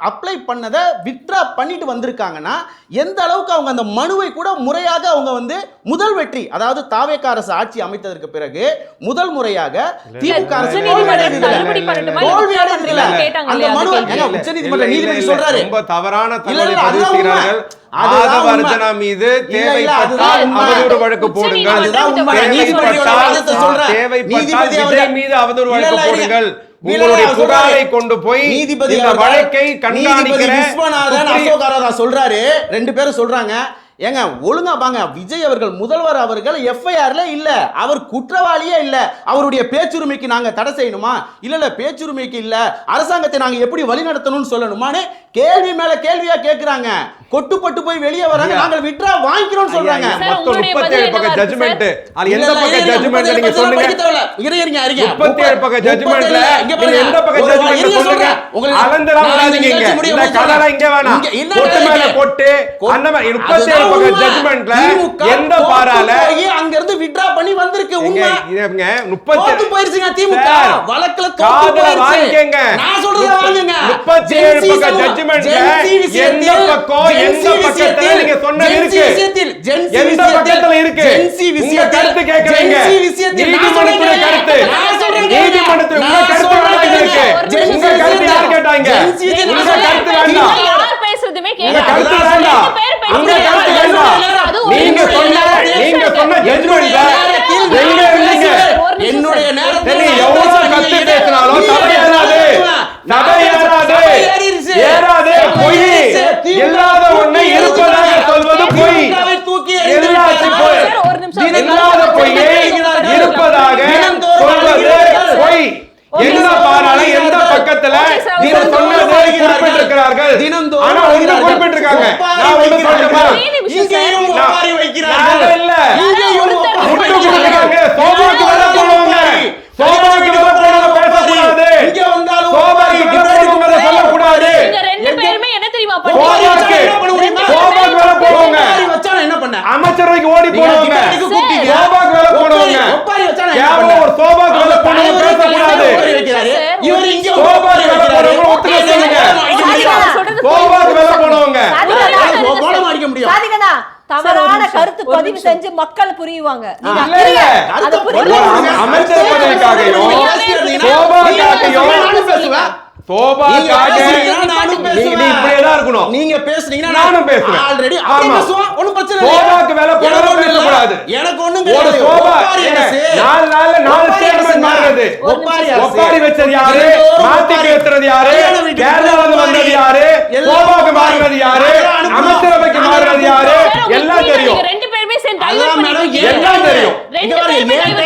அப்ளை பண்ணதை வித்ரா பண்ணிட்டு வந்திருக்காங்கன்னா எந்த அளவுக்கு அவங்க அந்த மனுவை கூட முறையாக அவங்க வந்து முதல் வெற்றி, அதாவது தாவேகா அரசு ஆட்சி அமைத்ததற்கு பிறகு முதல் முறையாக திமுக அரசு உச்சநீதிமன்ற நீதிபதி சொல்றாரு ரொம்ப தவறான தகவலை பதிவுகிறார்கள். ஆதவர்ஜனா மீது தேவைப்பட்டால் அவதூறு வழக்கு போடுங்கள், தேவைப்பட்டால் விஜய் மீது அவதூறு வழக்கு போடுங்கள். உங்களுடைய புகாரை கொண்டு போய் நீதிபதி வழக்கை கண்காணிக்கிற விஸ்வநாதன் அசோக் அரோரா சொல்றாரு, 2 பேரும் சொல்றாங்க, ஏங்க ஒழுங்கா பாங்க, விஜய் அவர்கள் முதல்வர் அவர்கள் எஃப்ஐஆர்ல இல்ல, அவர் குற்றவாளியே இல்ல, அவருடைய பேச்சுரிமைக்கு நாங்க தடை செய்யணுமா? இல்ல பேச்சுரிமைக்கு இல்ல, அரசாங்கத்தை நாங்க எப்படி வழிநடத்தணும்னு சொல்லணுமான்னு கேள்வி மேல கேள்வியா கேக்குறாங்க. கொட்டுப்பட்டு போய் வெளியே வராங்க, நாங்கள் விட்ரா வாங்கிக்கிறோம் சொல்றாங்க. மொத்தம் 37 பக்க ஜட்ஜ்மென்ட். அது எந்த பக்க ஜட்ஜ்மென்ட் நீங்க சொல்லுங்க? 37 பக்க ஜட்ஜ்மென்ட்ல நீங்க எந்த பக்க ஜட்ஜ்மென்ட் சொல்லுங்க? அலந்தரா வராதீங்க இங்க. இந்த கதல இங்க வேணாம். கொட்டு மேல கொட்டு. அந்த 37 பக்க ஜட்ஜ்மென்ட்ல எந்த பாரால அங்க இருந்து விட்ரா பண்ணி வந்திருக்கு. உண்மை இதுங்க 37 போயிருச்சுங்க. திமுக வழக்குல தோத்து போயிருச்சுங்க. நான் சொல்றத வாங்குங்க. 37 பக்க ஜட்ஜ்மென்ட்ல எந்த பக்கம் எந்த பக்கத்துல நீங்க சொன்னது இருக்கு? எந்த பக்கத்துல இருக்கு? உங்க கருத்து கேக்குறீங்க. நீதிமன்றத்துடைய கருத்து, நீதிமன்றத்துடைய உங்க கருத்து வேண்டாம் இருக்கு. உங்க கருத்து யார் கேட்டாங்க? உங்க கருத்து வேண்டாம். யார் பேசுறதுமே உங்க கேட்காது. கருத்து வேண்டாம். உங்க கருத்து வேண்டாம். நீங்க சொன்ன ஜட்ஜ்மென்ட்ல எங்க இருந்தீங்க? என்னுடைய நேரத்துல நீ எவ்வளவு கத்து பேசினாலும் சபை ஏறாது, சபை ஏறாது, ஏறாது. பொய். இல்லாத ஒண்ணை இருப்பதாக சொல்வது பொய். எல்லாத்தையும் பொய். இல்லாத பொய்யை இருப்பதாக சொல்வது பொய். எந்த பாராளி எந்த பக்கத்துல நீங்க சொன்னதை குறிப்பிட்டிருக்கிறார்கள்? ஆனா ஒண்ணு குறிப்பிட்டிருக்காங்க. நான் ஒண்ணு சொல்லட்டுமா? இங்கேயும் ஒப்பாரி வைக்கிறார்கள். இல்ல முட்டு கொடுத்துருக்காங்க. சோபாக்கு வர போடுவாங்க. சோபாக்கு வர போடுவாங்க. பேசக்கூடாது. இங்க வந்தாலும் சோபாக்கு போடுவாங்க. சொல்லக்கூடாது. நீங்க 2 பேருமே என்ன தெரியுமா சோபாக்கு சோபாக்கு வர போடுவாங்க. என்ன பண்ண? அமைச்சரவைக்கு ஓடி போடுவாங்க. சோபாக்கு வர போடுவாங்க. கேவலம் ஒரு சோபாக்கு வர போடுவாங்க. பேசக்கூடாது. இவர் இங்க சோபாக்கு வர போடுவாங்க. ஒத்துக்க சொல்லுங்க. சோபாக்கு வர போடுவாங்க. கோலம் அடிக்க முடியும். சாதிகனா தவறான கருத்து பதிவு செஞ்சு மக்கள் புரியுவாங்க. நீங்க இல்ல, இல்ல. அது ஒரு அமைச்சர் பதவிக்காகவும் சோபாக்காகவும் சோபாக்காக நீ இப்படியேதான் இருக்கணும். நீங்க பேசுனீங்கன்னா நானும் பேசுறேன். ஆல்ரெடி ஆமா. பேசுவோம். ஒண்ணும் பிரச்சனை இல்ல. சோபாக்கு மேல போடவும் பேசக்கூடாது. எனக்கு ஒண்ணும் ஒரு கிடையாது. சோபா ஒப்பாரி அரசு. 4 நாள்ல 4 ஸ்டேட்மென்ட் மாறுறது. ஒப்பாரி அரசு. ஒப்பாரி வச்சது யாரு? மாத்தி பேசுறது யாரு? கேரளாவுல வந்தது யாரு? சோபாக்கு மாறுறது யாரு? அமைச்சரவைக்கு மாறுறது யாரு? எல்லாம் தெரியும். 2 பேருமே சேர்ந்து அதான் மேடம், எல்லாம் தெரியும்.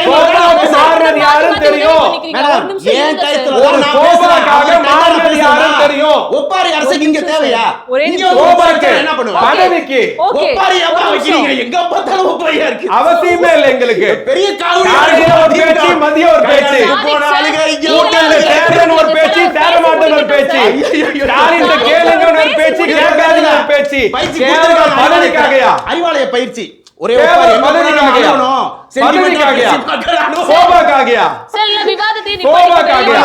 சோபாக்கு மாறுறது யாருன்னு தெரியும். மேடம், ஏன் கைத்துல ஒரு நான் சோபாக்காக பேசுறேன். மாறுறது யாருன்னு தெரியும். ஒப்பாரி அரசு இங்க தேவையா? இங்க சோபாக்கு என்ன பண்ணுவா? பதவிக்கு ஒப்பாரி எப்ப வைக்கிறீங்க? எங்க பார்த்தாலும் ஒப்பாரியா இருக்கு. அவசியமே இல்லை எங்களுக்கு. பெரிய காலையில ஒரு பேச்சு, மதியம் ஒரு பேச்சு, போன ஆளுங்க இங்க கூட்டல்ல சேரன் ஒரு பேச்சு, சேரமாட்டன் ஒரு பேச்சு, ஸ்டாலின் கேளுங்க ஒரு பேச்சு, கேட்காதீங்க ஒரு பேச்சு. கேவலம் பதவிக்காகயா? அறிவாலய பயிற்சி ஒரே கேவலம் பதவிக்காகயா? பதவிக்காகயா? சோபாக்காகயா? செல்ல விவாதத்தை சோபாக்காகயா?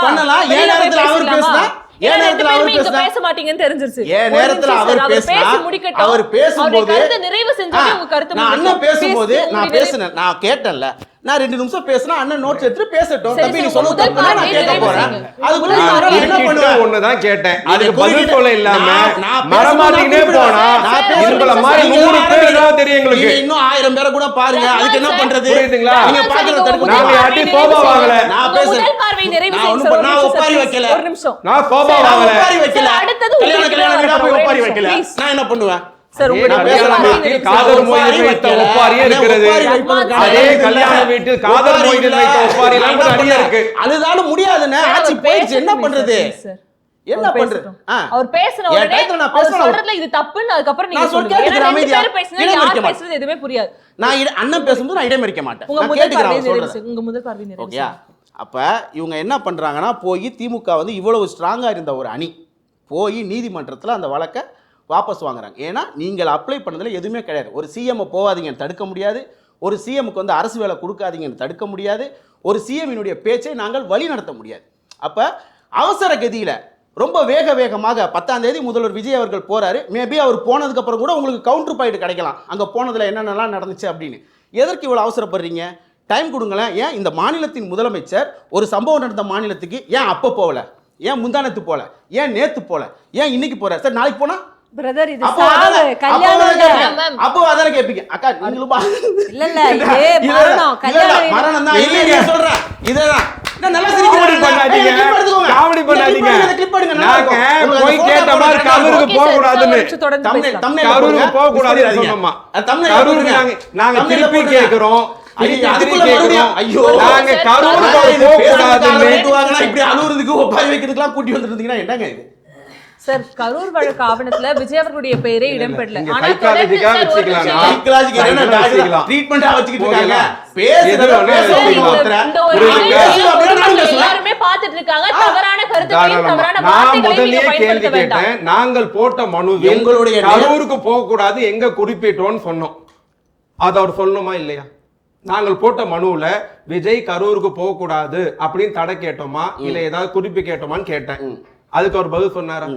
பண்ணலாம். ஏன் நேரத்துல அவர் பேசினா ஏன் நேரத்துல அவர் இங்க பேசினா பேச மாட்டீங்கன்னு தெரிஞ்சிருச்சு. ஏன் நேரத்துல அவர் பேசினா அவர் பேசும்போது கருத்து நிறைவு செஞ்சு உங்க கருத்து நான் அண்ணன் பேசும்போது நான் பேசினேன். நான் கேட்டேன்ல, நான் 2 நிமிஷம் பேசினா அண்ணன் நோட்ஸ் எடுத்து பேசட்டும். சரி, தம்பி நீ சரி, சொல்ல முதல் தப்பு நான் கேட்க பார்வையை போறேன். நிறைவு அதுக்குள்ள நான் நான் என்ன பண்ணுவேன்? ஒண்ணுதான் கேட்டேன். அதுக்கு நீங்க பதில் சொல்ல இல்லாம நான் மரமாட்டினே போனா இதுல மாதிரி 100 பேர் தான் தெரியும் எங்களுக்கு. நீங்க இன்னும் 1000 பேரை கூட பாருங்க. அதுக்கு என்ன பண்றது? புரியுதுங்களா? நீங்க பாக்குறது தடுக்க நாங்க முடியாது. யார்ட்டி சோபா வாங்கல. நான் பேசுறேன். முதல் பார்வை நிறைவு நான் செய்யுங்க. ஒண்ணும் நான் ஒப்பாரி வைக்கல. ஒரு நிமிஷம். நான் சோபா நான் வாங்கல. ஒப்பாரி வைக்கல. சரி, அடுத்தது கல்யாண வீடா போய் ஒப்பாரி ஒரே வைக்கல. நிமிஷம், நான் என்ன பண்ணுவேன்? சார் நான் கல்யாண வீட்டில் காதல் மொய்தில் வைத்த ஒப்பாரியே இருக்கிறது. அதே கல்யாண வீட்டில் காதல் மொய்தில் வைத்த ஒப்பாரி எல்லாம் கூட நிறைய இருக்கு. அதுதாலும் முடியாதுன்னு ஆட்சி போயிடுச்சு. என்ன பண்றது? என்ன அவர் பண்றது? பேசட்டும். அவர் பேசின என் உடனே டயத்துல நான் அவர் பேசணும். சொல்றதுல இது தப்புன்னு அதுக்கப்புறம் நீங்க நான் சொல்லுங்க. கேட்டுக்கிறேன், ஏன்னா 2 அமைதியா. பேரும் பேசினா இடம் யார் வைக்க மாட்டேன். பேசுறது எதுவுமே புரியாது. நான் அண்ணன் பேசும்போது நான் இடமறிக்க மாட்டேன். உங்க நான் முதல் கேட்டுக்கிறேன் பார்வை அவர் நிறைவு சொல்றத. செய்யுங்க. உங்க முதல் பார்வை நிறைவு ஓகேயா? அப்ப இவங்க என்ன பண்றாங்கன்னா, போய் திமுக வந்து இவ்வளவு ஸ்ட்ராங்கா இருந்த ஒரு அணி போய் நீதிமன்றத்துல அந்த வழக்கை வாபஸ் வாங்குறாங்க. ஏன்னா நீங்கள் அப்ளை பண்ணதுல எதுவுமே கிடையாது. ஒரு சிஎம் போகாதீங்கன்னு தடுக்க முடியாது. ஒரு சிஎம்க்கு வந்து அரசு வேலை கொடுக்காதீங்கன்னு தடுக்க முடியாது. ஒரு சிஎம்னுடைய பேச்சை நாங்கள் வழி நடத்த முடியாது. அப்ப அவசர கதியில ரொம்ப வேகமாக 10ஆம் தேதி முதல்வர் விஜய் அவர்கள் போறாரு. மேபி அவர் போனதுக்கு அப்புறம் கூட உங்களுக்கு கவுண்டர் பாயிண்ட் கிடைக்கலாம். அங்க போனதுல என்னென்னலாம் நடந்துச்சு அப்படின்னு. எதற்கு இவ்வளவு அவசரப்படுறீங்க? டைம் கொடுங்களேன். ஏன் இந்த மாநிலத்தின் முதலமைச்சர் ஒரு சம்பவம் நடந்த மாநிலத்துக்கு ஏன் அப்போ போகல? ஏன் முந்தானத்து போல? ஏன் நேத்து போல? ஏன் இன்னைக்கு போற? சார் நாளைக்கு போனா பிரதர் இது அப்போ சாவு அதானே- கல்யாணம் இல்ல. அப்போ அதானே கேட்பீங்க அக்கா நீங்களும் இல்ல இல்ல இதே மரணம் கல்யாணம் மரணம் தான் இல்லைங்க. இல்லைங்க சொல்றேன் இதேதான் நான் நல்லா காமெடி சிரிக்கிறேன் பண்ணாதீங்க. காமெடி பண்ணாதீங்க. நாங்க போய் கேட்ட மாதிரி கரூருக்கு Okay, போக sir. கூடாதுன்னு. ஒரு நிமிஷம் தொடர்ந்து பேசலாம். கரூருக்கு போக கூடாதுன்னு சொன்னோமா? கரூருக்கு நாங்க திருப்பி கேக்குறோம். அதுக்குள்ள மறுபடியும் ஐயோ நாங்க கரூருக்கு போக கூடாதுன்னு. இப்படி அழுவுறதுக்கு ஒப்பாய் வைக்கிறதுக்குலாம் கூட்டி வந்துருந்தீங்கன்னா என்னங்க இது சார் கரூர் வழக்கு ஆவணத்துல விஜய் அவர்களுடைய பெயரே இடம்பெறல. இங்க ஆனா psychological தொடர்ந்து ஆ சார் ஒரு வச்சுக்கலாம். நிமிஷம். சைக்காலஜிக்கு என்ன வச்சுக்கலாம். ட்ரீட்மெண்டா வச்சுக்கிட்டு இருக்காங்க எது பேசுறத வேணா பேசுறத வச்சுக்கலாம். ஒருத்தர இந்த ஒரு புரியுதுங்க. நிகழ்ச்சியை அப்படியே நான் பொதுமக்கள் பேசுவேன். எல்லாருமே பார்த்துட்டு இருக்காங்க. தவறான கருத்துக்களையும் தாராளமா. தவறான நான் வார்த்தைகளையும் முதல்லயே நீங்க கேள்வி பயன்படுத்த வேண்டாம். கேட்டேன். நாங்கள் போட்ட மனுவில் எங்களுடைய கரூருக்கு போக கூடாது எங்க குறிப்பிட்டோம்னு சொன்னோம். அது அவர் சொல்லணுமா இல்லையா? நாங்கள் போட்ட மனுவுல விஜய் கரூருக்கு போக கூடாது அப்படின்னு தடை கேட்டோமா இல்ல ஏதாவது குறிப்பு கேட்டோமான்னு கேட்டேன். அதுக்கு அவர் பதில் சொன்னாரா?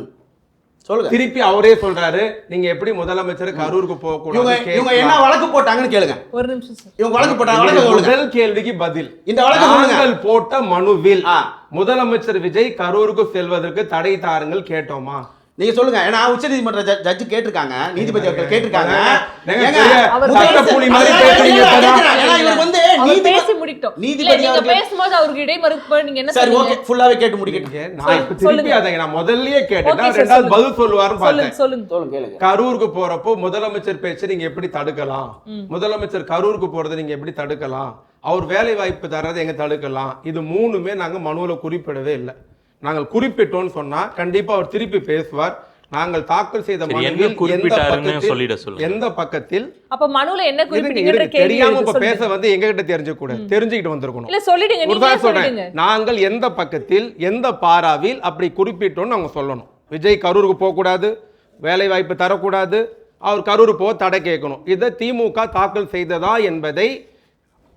சொல்லுங்க திருப்பி அவரே சொல்றாரு நீங்க எப்படி முதலமைச்சர் கரூருக்கு போக இவங்க என்ன கூடாது. வழக்கு போட்டாங்கன்னு கேளுங்க ஒரு நிமிஷம் சார். இவங்க வழக்கு போட்டாங்க வழக்கு சொல்லுங்க முதல் கேள்விக்கு பதில். இந்த வழக்கு சொல்லுங்க. நாங்கள் போட்ட மனுவில் ஆ. முதலமைச்சர் விஜய் கரூருக்கு செல்வதற்கு தடை தாருங்கள் கேட்டோமா? நீங்க சொல்லுங்க ஏன்னா உச்சநீதிமன்ற ஜட்ஜ் கேட்டிருக்காங்க நீதிபதி அவர்கள் கேட்டிருக்காங்க ஏங்க, ஏங்க, பெரிய அவர் சட்டப்புலி மாதிரி அதான் பேசுறீங்க கேட்கிறேன், இப்பதான். கேட்கிறேன். ஏன்னா இவர் வந்து அவர் பேசி முடிக்கட்டும். இல்ல, நீதிபதி நீங்க அவர்கள் பேசும்போது அவருக்கு இடைமறுப்பு நீங்க என்ன சரி சொன்னீங்க? ஓகே ஃபுல்லாவே கேட்டு முடிக்கட்டும் நான் இப்ப திருப்பி அதை நான் முதல்லயே கேட்டேன். Okay, sir, ரெண்டாவது சொல்லுங்க. பதில் சொல்லுவாருன்னு சொல்லுங்க பார்த்தேன். சொல்லுங்க. சொல்லுங்க கேளுங்க கரூருக்கு போறப்போ முதலமைச்சர் பேச்சை நீங்க எப்படி தடுக்கலாம்? முதலமைச்சர் கரூருக்கு போறதை நீங்க எப்படி தடுக்கலாம்? அவர் வேலை வாய்ப்பு தர்றதை எங்க தடுக்கலாம்? இது மூணுமே நாங்க மனுவுல குறிப்பிடவே இல்லை. நாங்கள் குறிப்பிட்டோம்னு சொன்னா கண்டிப்பா அவர் திருப்பி பேசுவார். நாங்கள் தாக்கல் செய்த சரி, மனுவில் என்ன எந்த குறிப்பிட்டாருன்னு பக்கத்தில் சொல்லிட சொல்லுங்க. எந்த பக்கத்தில் அப்ப மனுல என்ன இருங்க, குறிப்பிட்டீங்கன்ற இருங்க, கேள்வி தெரியாம இப்ப சொல்லுங்க. பேச வந்து எங்க கிட்ட தெரிஞ்ச கூட தெரிஞ்சுக்கிட்டு வந்திருக்கணும். இல்ல சொல்லிடுங்க ஒரு நீங்க தான் சொல்றேன். சொல்லிடுங்க. நாங்கள் எந்த பக்கத்தில் எந்த பாராவில் அப்படி குறிப்பிட்டோம்னு அவங்க சொல்லணும். விஜய் கரூருக்கு போக கூடாது, வேலை வாய்ப்பு தரக்கூடாது, அவர் கரூர் போக தடை கேட்கணும். இதை திமுக தாக்கல் செய்ததா என்பதை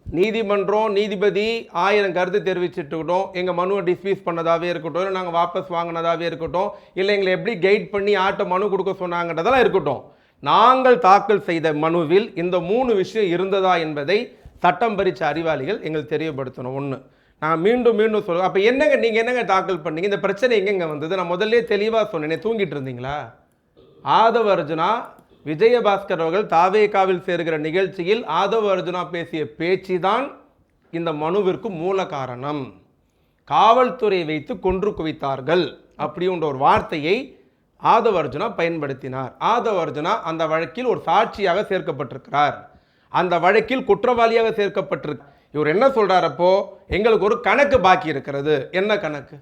நீதிமன்றம் நீதிபதி 1000 கருத்து தெரிவிச்சுட்டுக்கிட்டோம். எங்க மனுவை டிஸ்மிஸ் பண்ணதாவே இருக்கட்டும், இல்லை நாங்கள் வாபஸ் வாங்கினதாவே இருக்கட்டும், இல்லை எங்களை எப்படி கைட் பண்ணி ஆட்ட மனு கொடுக்க சொன்னாங்கன்றதெல்லாம் இருக்கட்டும். நாங்கள் தாக்கல் செய்த மனுவில் இந்த 3 விஷயம் இருந்ததா என்பதை சட்டம் பறிச்ச அறிவாளிகள் எங்களுக்கு தெரியப்படுத்தணும். ஒன்று நான் மீண்டும் மீண்டும் சொல்லுவேன். அப்போ என்னங்க நீங்கள் என்னங்க தாக்கல் பண்ணீங்க? இந்த பிரச்சனை எங்கெங்க வந்தது? நான் முதல்ல தெளிவாக சொன்னேன். தூங்கிட்டு இருந்தீங்களா? ஆதவ அர்ஜுனா விஜயபாஸ்கர் அவர்கள் தாவேகாவில் சேர்கிற நிகழ்ச்சியில் ஆதவ அர்ஜுனா பேசிய பேச்சு தான் இந்த மனுவிற்கு மூல காரணம். காவல்துறையை வைத்து கொன்று குவித்தார்கள் அப்படின்ற ஒரு வார்த்தையை ஆதவ அர்ஜுனா பயன்படுத்தினார். ஆதவ அர்ஜுனா அந்த வழக்கில் ஒரு சாட்சியாக சேர்க்கப்பட்டிருக்கிறார். அந்த வழக்கில் குற்றவாளியாக சேர்க்கப்பட்டிருக்கு. இவர் என்ன சொல்றாரப்போ எங்களுக்கு ஒரு கணக்கு பாக்கி இருக்கிறது. என்ன கணக்கு?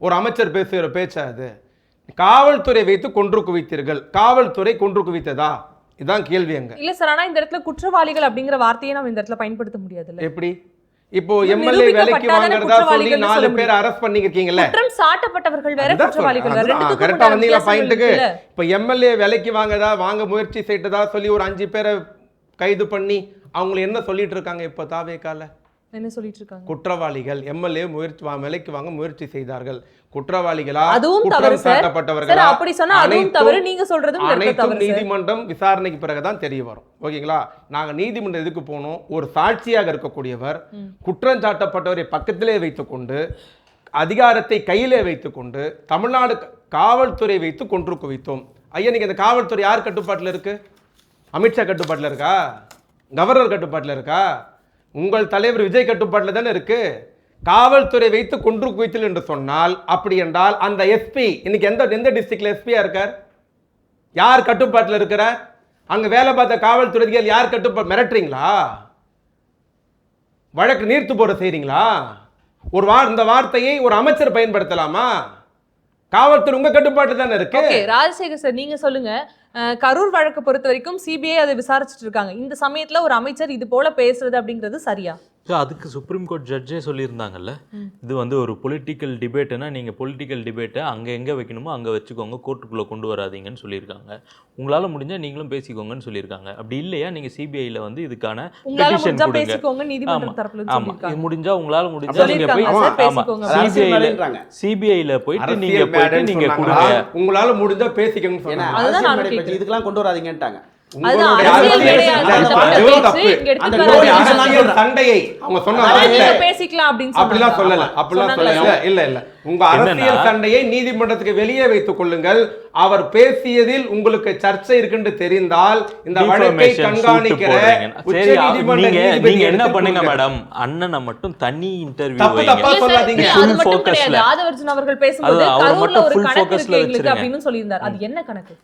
ஒரு அமைச்சர் பேசுகிற பேச்சா அது? காவல்துறை வைத்து கொன்று குவித்தீர்கள். காவல்துறை கொன்று குவித்ததா? இதுதான் கேள்வி. அங்க இல்ல சார், ஆனா இந்த இடத்துல குற்றவாளிகள் அப்படிங்கிற வார்த்தையை நம்ம இந்த இடத்துல பயன்படுத்த முடியாதுல்ல. எப்படி இப்போ எம்எல்ஏ வேலைக்கு வாங்குறதா சொல்லி 4 பேர் அரெஸ்ட் பண்ணிருக்கீங்கல்ல? குற்றம் சாட்டப்பட்டவர்கள் வேற, குற்றவாளிகள் வேற. ரெண்டுத்துக்கும் கரெக்டா உண்டான வந்தீங்களா வித்தியாசம் பாயிண்ட்டுக்கு? இருக்குல்ல. இப்போ எம்எல்ஏ வேலைக்கு வாங்க முயற்சி செய்ததா சொல்லி ஒரு 5 பேரை கைது பண்ணி அவங்களை என்ன சொல்லிட்டு இருக்காங்க? இப்போ தாவேகால என்ன சொல்லிட்டு இருக்காங்க? குற்றவாளிகள் எம்எல்ஏ வேலைக்கு வாங்க முயற்சி செய்தார்கள். குற்றவாளிகளா அதுவும் தவறு குற்றம் சார். சாட்டப்பட்டவர்களா? சார், அப்படி சொன்னா அதுவும் தவறு, நீங்க சொல்றதும் அனைத்தும் தவறு சார். நீதிமன்றம் விசாரணைக்கு பிறகுதான் தெரிய வரும். ஓகேங்களா? நாங்க நீதிமன்றம் எதுக்கு போனோம்? ஒரு சாட்சியாக இருக்கக்கூடியவர் குற்றம் சாட்டப்பட்டவரை பக்கத்திலே வைத்துக்கொண்டு அதிகாரத்தை கையிலே வைத்துக்கொண்டு தமிழ்நாடு காவல்துறை வைத்து கொன்று குவித்தோம். ஐயா, நீங்க இந்த காவல்துறை யார் கட்டுப்பாட்டில் இருக்கு? அமித்ஷா கட்டுப்பாட்டில் இருக்கா? கவர்னர் கட்டுப்பாட்டில் இருக்கா? உங்கள் தலைவர் விஜய் கட்டுப்பாட்டில் தானே இருக்கு. காவல்துறை வைத்து கொன்று குவித்தல் என்று சொன்னால், அப்படி என்றால் அந்த எஸ்பி இன்னைக்கு எந்த டிஸ்ட்ரிக்ட்ல எஸ்பியா இருக்கார்? யார் கட்டுப்பாட்டில் இருக்கிறார்? அங்க வேலை பார்த்த காவல்துறை யார் கட்டுப்பாடு? மிரட்டுறீங்களா? வழக்கு நீர்த்து போட செய்றீங்களா? இந்த வார்த்தையை ஒரு அமைச்சர் பயன்படுத்தலாமா? காவல்துறை உங்க கட்டுப்பாட்டு தானே இருக்கு. ஓகே, ராஜசேகர் சார், நீங்க சொல்லுங்க. கரூர் வழக்கு பொறுத்த வரைக்கும் சிபிஐ அதை விசாரிச்சுட்டு இருக்காங்க. இந்த சமயத்துல ஒரு அமைச்சர் இது போல பேசுறது அப்படிங்கிறது சரியா? ஸோ அதுக்கு சுப்ரீம் கோர்ட் ஜட்ஜே சொல்லியிருந்தாங்கல்ல, இது வந்து ஒரு பொலிட்டிக்கல் டிபேட்டுன்னா நீங்கள் பொலிட்டிக்கல் டிபேட்டை அங்கே எங்கே வைக்கணுமோ அங்கே வச்சுக்கோங்க, கோர்ட்டுக்குள்ளே கொண்டு வராதீங்கன்னு சொல்லியிருக்காங்க. உங்களால் முடிஞ்சால் நீங்களும் பேசிக்கோங்கன்னு சொல்லியிருக்காங்க. அப்படி இல்லையா நீங்கள் சிபிஐயில் வந்து இதுக்கான பெட்டிஷன் கொடுங்க. ஆமாம், முடிஞ்சா உங்களால் முடிஞ்சா நீங்கள் போய் சிபிஐயில் போயிட்டு நீங்கள் கொடுங்க. உங்களால முடிஞ்சா பேசிக்கோங்கன்னு சொன்னாங்க. இதுக்கெல்லாம் கொண்டு வராதீங்கன்ட்டாங்க. உங்களுடைய அரசியல் அரசியல் கிடையாது. சண்டை அந்த அதுவும் பேச்சு தப்பு. இங்க எடுத்துட்டு அந்த வராதீங்க. உங்களுடைய நான் அரசியல் சொல்றேன். சண்டையை அவங்க சொன்ன அதான் வார்த்தை. நீங்க பேசிக்கலாம் அப்படின்னு அப்படிலாம் சொல்லல, சொன்னாங்க. அப்படிலாம் சொன்னாங்களா? சொல்லல. இல்ல உங்க அரசியல் என்னன்னா- சண்டையை நீதிமன்றத்துக்கு வெளியே வைத்துக் கொள்ளுங்கள். அவர் பேசியதில் உங்களுக்கு சர்ச்சை இருக்குன்னு தெரிந்தால் இந்த வழக்கை Defamation கண்காணிக்கிற suit போடுறீங்க. உச்ச சரி, நீதிமன்ற நீங்க நீதிபதி என்ன எடுத்துக் பண்ணுங்க கொள்ளுங்க. மேடம், அண்ணனை மட்டும் தனி இன்டர்வியூ தப்பு வைங்க. தப்பா இல்ல சார், சொல்லாதீங்க. இல்ல, Full அது மட்டும் focusல. கிடையாது. ஆதவர்ஜுன் அவர்கள் பேசும்போது அது அவர் கரூர்ல மட்டும் ஒரு full கணக்கு focusல இருக்கு எங்களுக்கு வச்சிருங்க. அப்படின்னு சொல்லியிருந்தார். அது என்ன கணக்கு?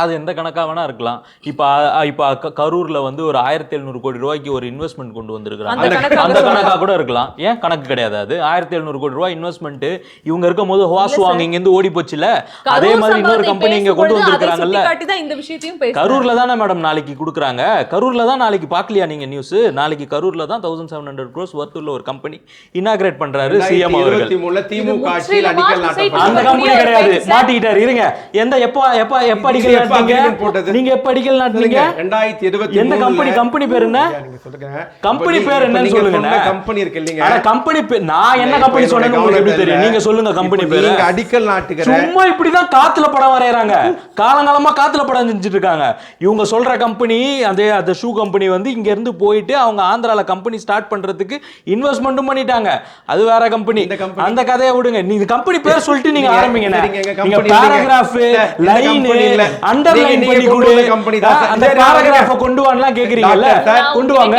அது எந்த கணக்கா வேணா இருக்கலாம். இப்ப கரூர்ல வந்து ஒரு 1700 கோடி ரூபாய்க்கு ஒரு இன்வெஸ்ட்மெண்ட் கொண்டு வந்திருக்காங்க. அந்த கணக்காக அந்த சொல்லலாம். கணக்கா கூட இருக்கலாம். ஏன் கணக்கு கிடையாது? அது 1700 கோடி ரூபாய் இன்வெஸ்ட்மெண்ட் இவங்க இருக்கும் போது ஹோஸ் இல்ல வாங்க இங்க இருந்து ஓடி போச்சுல. அதே கரூர் மாதிரி இன்னொரு சம்பவத்தை கம்பெனி இங்க கொண்டு பேசும்பொழுது அதை வந்திருக்காங்கல்ல. சுட்டிக்காட்டி தான் இந்த விஷயத்தையும் பேசுறாரு. கரூர்ல தானே மேடம் நாளைக்கு கொடுக்குறாங்க. கரூர்ல தான் நாளைக்கு பார்க்கலையா நீங்க நியூஸ்? நாளைக்கு கரூர்ல தான் 1700 crores worth உள்ள ஒரு கம்பெனி இனாகிரேட் பண்றாரு சிஎம் அவர்கள். 2023 திமுக இது ஆட்சியில் முற்றிலுமா அடிக்கல் society அந்த நாட்டப்பட்டது. கம்பெனி கிடையாது, மாட்டிக்கிட்டாரு. இருங்க, எந்த எப்ப எப்ப எப்ப அடிக்கல் எப்ப நாட்டினீங்க? agreement போட்டது? நீங்க எப்ப அடிக்கல் நாட்டினீங்க? 2023 எந்த கம்பெனி? கம்பெனி பேர் என்ன? நீங்க சொல்லுங்க. கம்பெனி இப்ப பேர் என்னன்னு நீங்க சொல்லுங்க. சொன்ன கம்பெனி இருக்கு இல்லீங்க. ஆனா கம்பெனி பேர் நான் என்ன இப்ப கம்பெனி என்னோட சொன்னேன்னு உங்களுக்கு எப்படி தெரியும்? கவனம் நீங்க சொல்லுங்க கம்பெனி இப்ப பேரு. நீங்க அடிக்கல் நாட்டுகிற சும்மா இப்படிதான் காத்துல படம் வரையறாங்க. காலங்காலமா காத்துல படம் செஞ்சுட்டு இருக்காங்க. இவங்க சொல்ற கம்பெனி அந்த ஷூ கம்பெனி வந்து இங்க இருந்து போயிட்டு அவங்க ஆந்திரால கம்பெனி ஸ்டார்ட் பண்றதுக்கு இன்வெஸ்ட்மெண்ட்டும் பண்ணிட்டாங்க. அது வேற கம்பெனி. இந்த company- அந்த கதையை விடுங்க. நீங்க கம்பெனி பேர் சொல்லிட்டு நீங்க ஆரம்பிங்க. சரிங்க, எங்க நீங்க company பாராகிராஃப் இல்லைங்க. இந்த லைன் company இல்ல. அண்டர்லைன் நீங்க பண்ணி கொண்டு கொடு. வந்த company தான் சார். அந்த சரி, பாராகிராஃப கொண்டு வரலாம் கேக்குறீங்கல்ல? டாக்டர் சார், கொண்டு வாங்க.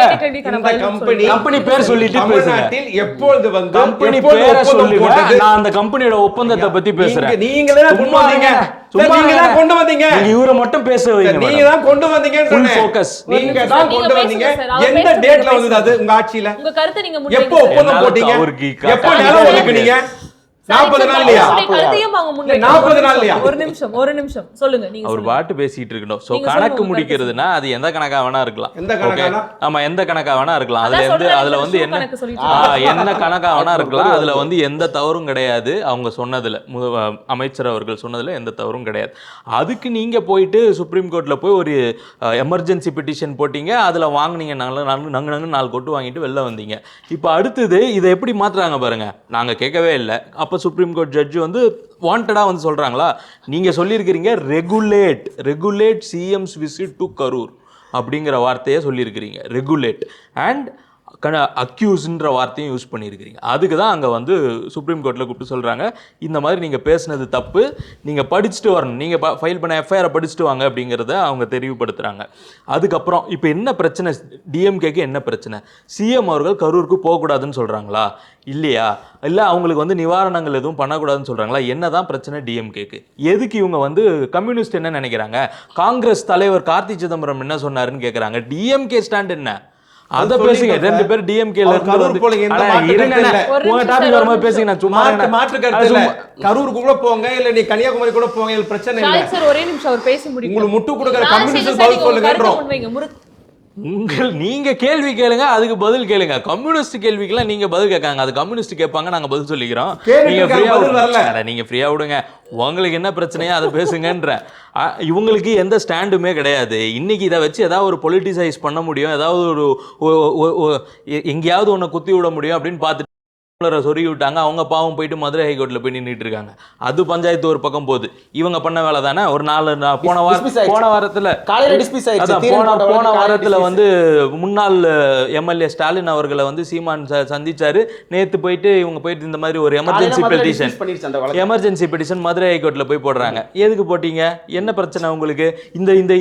இந்த கம்பெனி பேர் சொல்லிட்டு பேசுங்க. தமிழ்நாட்டில் எப்பொழுது வந்து கம்பெனி எப்பொழுது பேரை ஒப்பந்தம் சொல்லுங்க. போட்டது? நான் அந்த கம்பெனியோட ஒப்பந்தத்தை பத்தி பேசுறேன். நீங்களே தான் கொண்டு சும்மா வந்தீங்க. சும்மா சார், நீங்க தான் கொண்டு வந்தீங்க. நீங்க இவரை மட்டும் பேச வைங்க நீங்க மேடம். தான் கொண்டு வந்தீங்கன்னு Full சொன்னேன். focus. நீங்க ஒரு தான் நிமிஷம், கொண்டு நீங்க வந்தீங்க. பேசுங்க சார். அவர் எந்த பேசுங்க, டேட்ல பேசுங்க. வந்தது அது உங்க ஆட்சியில? உங்க கருத்தை நீங்க எப்போ முன்வைங்க. ஒப்பந்தம் என்னால போட்டீங்க? அவருக்கு எப்போ கரெக்டா நிலம் தெரியாது. ஒதுக்குனீங்க? சார், 40 நாள் இல்லையா? உங்களுடைய கருத்தையும் அவங்க முன்வைங்க. 40 நாள் இல்லையா? ஒரு நிமிஷம் சொல்லுங்க. நீங்க அவர் சொல்லுங்க. பாட்டு பேசிட்டு இருக்கணும். சோ நீங்க கணக்கு சொல்லுங்க, முடிக்கிறதுனா அது எந்த கணக்கா வேணா இருக்கலாம். எந்த கணக்கானா? Okay? ஆமா, எந்த கணக்கா வேணா இருக்கலாம். அதான் சொல்றேன், அதுல வந்து shoe என்ன கணக்கு சொல்லிட்டு என்ன கணக்கா வேணா இருக்கலாம். அதுல வந்து எந்த தவறும் கிடையாது. அவங்க சொன்னதுல அமைச்சர் அவர்கள் சொன்னதுல எந்த தவறும் கிடையாது. அதுக்கு நீங்க போயிட்டு சுப்ரீம் கோர்ட்ல போய் ஒரு எமர்ஜென்சி பெட்டிஷன் போட்டீங்க. அதுல வாங்குனீங்க. நாங்க 4 கொட்டு வாங்கிட்டு வெளில வந்தீங்க. இப்போ அடுத்தது இதை எப்படி மாத்துறாங்க பாருங்க. நாங்க கேட்கவே இல்லை. அப்ப சுப்ரீம் கோர்ட் ஜட்ஜ் வந்து வாண்டடா வந்து சொல்றாங்களா? நீங்க சொல்லியிருக்கிறீங்க regulate CMs visit to Karur அப்படிங்கிற வார்த்தையை சொல்லியிருக்கிறீங்க. ரெகுலேட் அண்ட் அக்யூஸ்ன்ற வார்த்தையும் யூஸ் பண்ணியிருக்கிறீங்க. அதுக்கு தான் அங்கே வந்து சுப்ரீம் கோர்ட்டில் கூப்பிட்டு சொல்கிறாங்க, இந்த மாதிரி நீங்கள் பேசுனது தப்பு, நீங்கள் படிச்சுட்டு வரணும், நீங்கள் ஃபைல் பண்ண எஃப்ஐஆரை படிச்சுட்டு வாங்க அப்படிங்கிறத அவங்க தெரிவுபடுத்துகிறாங்க. அதுக்கப்புறம் இப்போ என்ன பிரச்சனை? டிஎம்கேக்கு என்ன பிரச்சனை? சிஎம் அவர்கள் கரூருக்கு போகக்கூடாதுன்னு சொல்கிறாங்களா? இல்லையா? இல்லை அவங்களுக்கு வந்து நிவாரணங்கள் எதுவும் பண்ணக்கூடாதுன்னு சொல்கிறாங்களா? என்ன தான் பிரச்சனை டிஎம்கேக்கு? எதுக்கு இவங்க வந்து கம்யூனிஸ்ட் என்ன நினைக்கிறாங்க? காங்கிரஸ் தலைவர் கார்த்தி சிதம்பரம் என்ன சொன்னாருன்னு கேட்குறாங்க. டிஎம்கே ஸ்டாண்ட் என்ன? அத பேசுங்க. 2 பேர் டிஎம்கேல இருந்து வந்து உங்க டாபிக் வரும்போது பேசுங்க. நான் சும்மா மாற்று கருத்து இல்ல. கரூருக்கு கூட போங்க, இல்ல நீ கன்னியாகுமரி கூட போங்க, இல்ல பிரச்சனை இல்ல. ஷாஹித் சார், ஒரே நிமிஷம் அவர் பேசி முடிக்கும். உங்களுக்கு முட்டு கொடுக்கிற நான் கம்யூனிஸ்ட் சரி, பதில் நீங்க உங்க கருத்தை சொல்லுங்கன்றோம். முன்வைங்க. நீங்க கேள்வி கேளுங்க, அதுக்கு பதில் கேளுங்க. கம்யூனிஸ்ட் கேள்விக்கெல்லாம் நீங்க பதில் கேட்காங்க, அது கம்யூனிஸ்ட் கேட்பாங்க, நாங்க பதில் சொல்லிக்கிறோம். நீங்க ஃப்ரீயா விடுங்க. நீங்க ஃப்ரீயா விடுங்க. உங்களுக்கு என்ன பிரச்சனையோ அதை பேசுங்கன்ற. இவங்களுக்கு எந்த ஸ்டாண்டுமே கிடையாது. இன்னைக்கு இதை வச்சு ஏதாவது ஒரு பொலிட்டிசைஸ் பண்ண முடியும், ஏதாவது ஒரு எங்கேயாவது ஒன்று குத்தி விட முடியும் அப்படின்னு பார்த்துட்டு சொருகி விட்டாங்க. அவங்க பாவம் போயிட்டு மதுரை ஹைகோர்ட்ல போய் நின்றுட்டு இருக்காங்க. அது பஞ்சாயத்து ஒரு பக்கம் போகுது. இவங்க பண்ண வேலை தானே. ஒரு 4 போன வாரத்துல வந்து முன்னாள் எம்எல்ஏ ஸ்டாலின் அவர்களை வந்து சீமான் சந்திச்சாரு. நேத்து போயிட்டு இவங்க போயிட்டு இந்த மாதிரி ஒரு எமர்ஜென்சி பெட்டிஷன் மதுரை ஹைகோர்ட்ல போய் போடுறாங்க. எதுக்கு போட்டீங்க? என்ன பிரச்சனை உங்களுக்கு?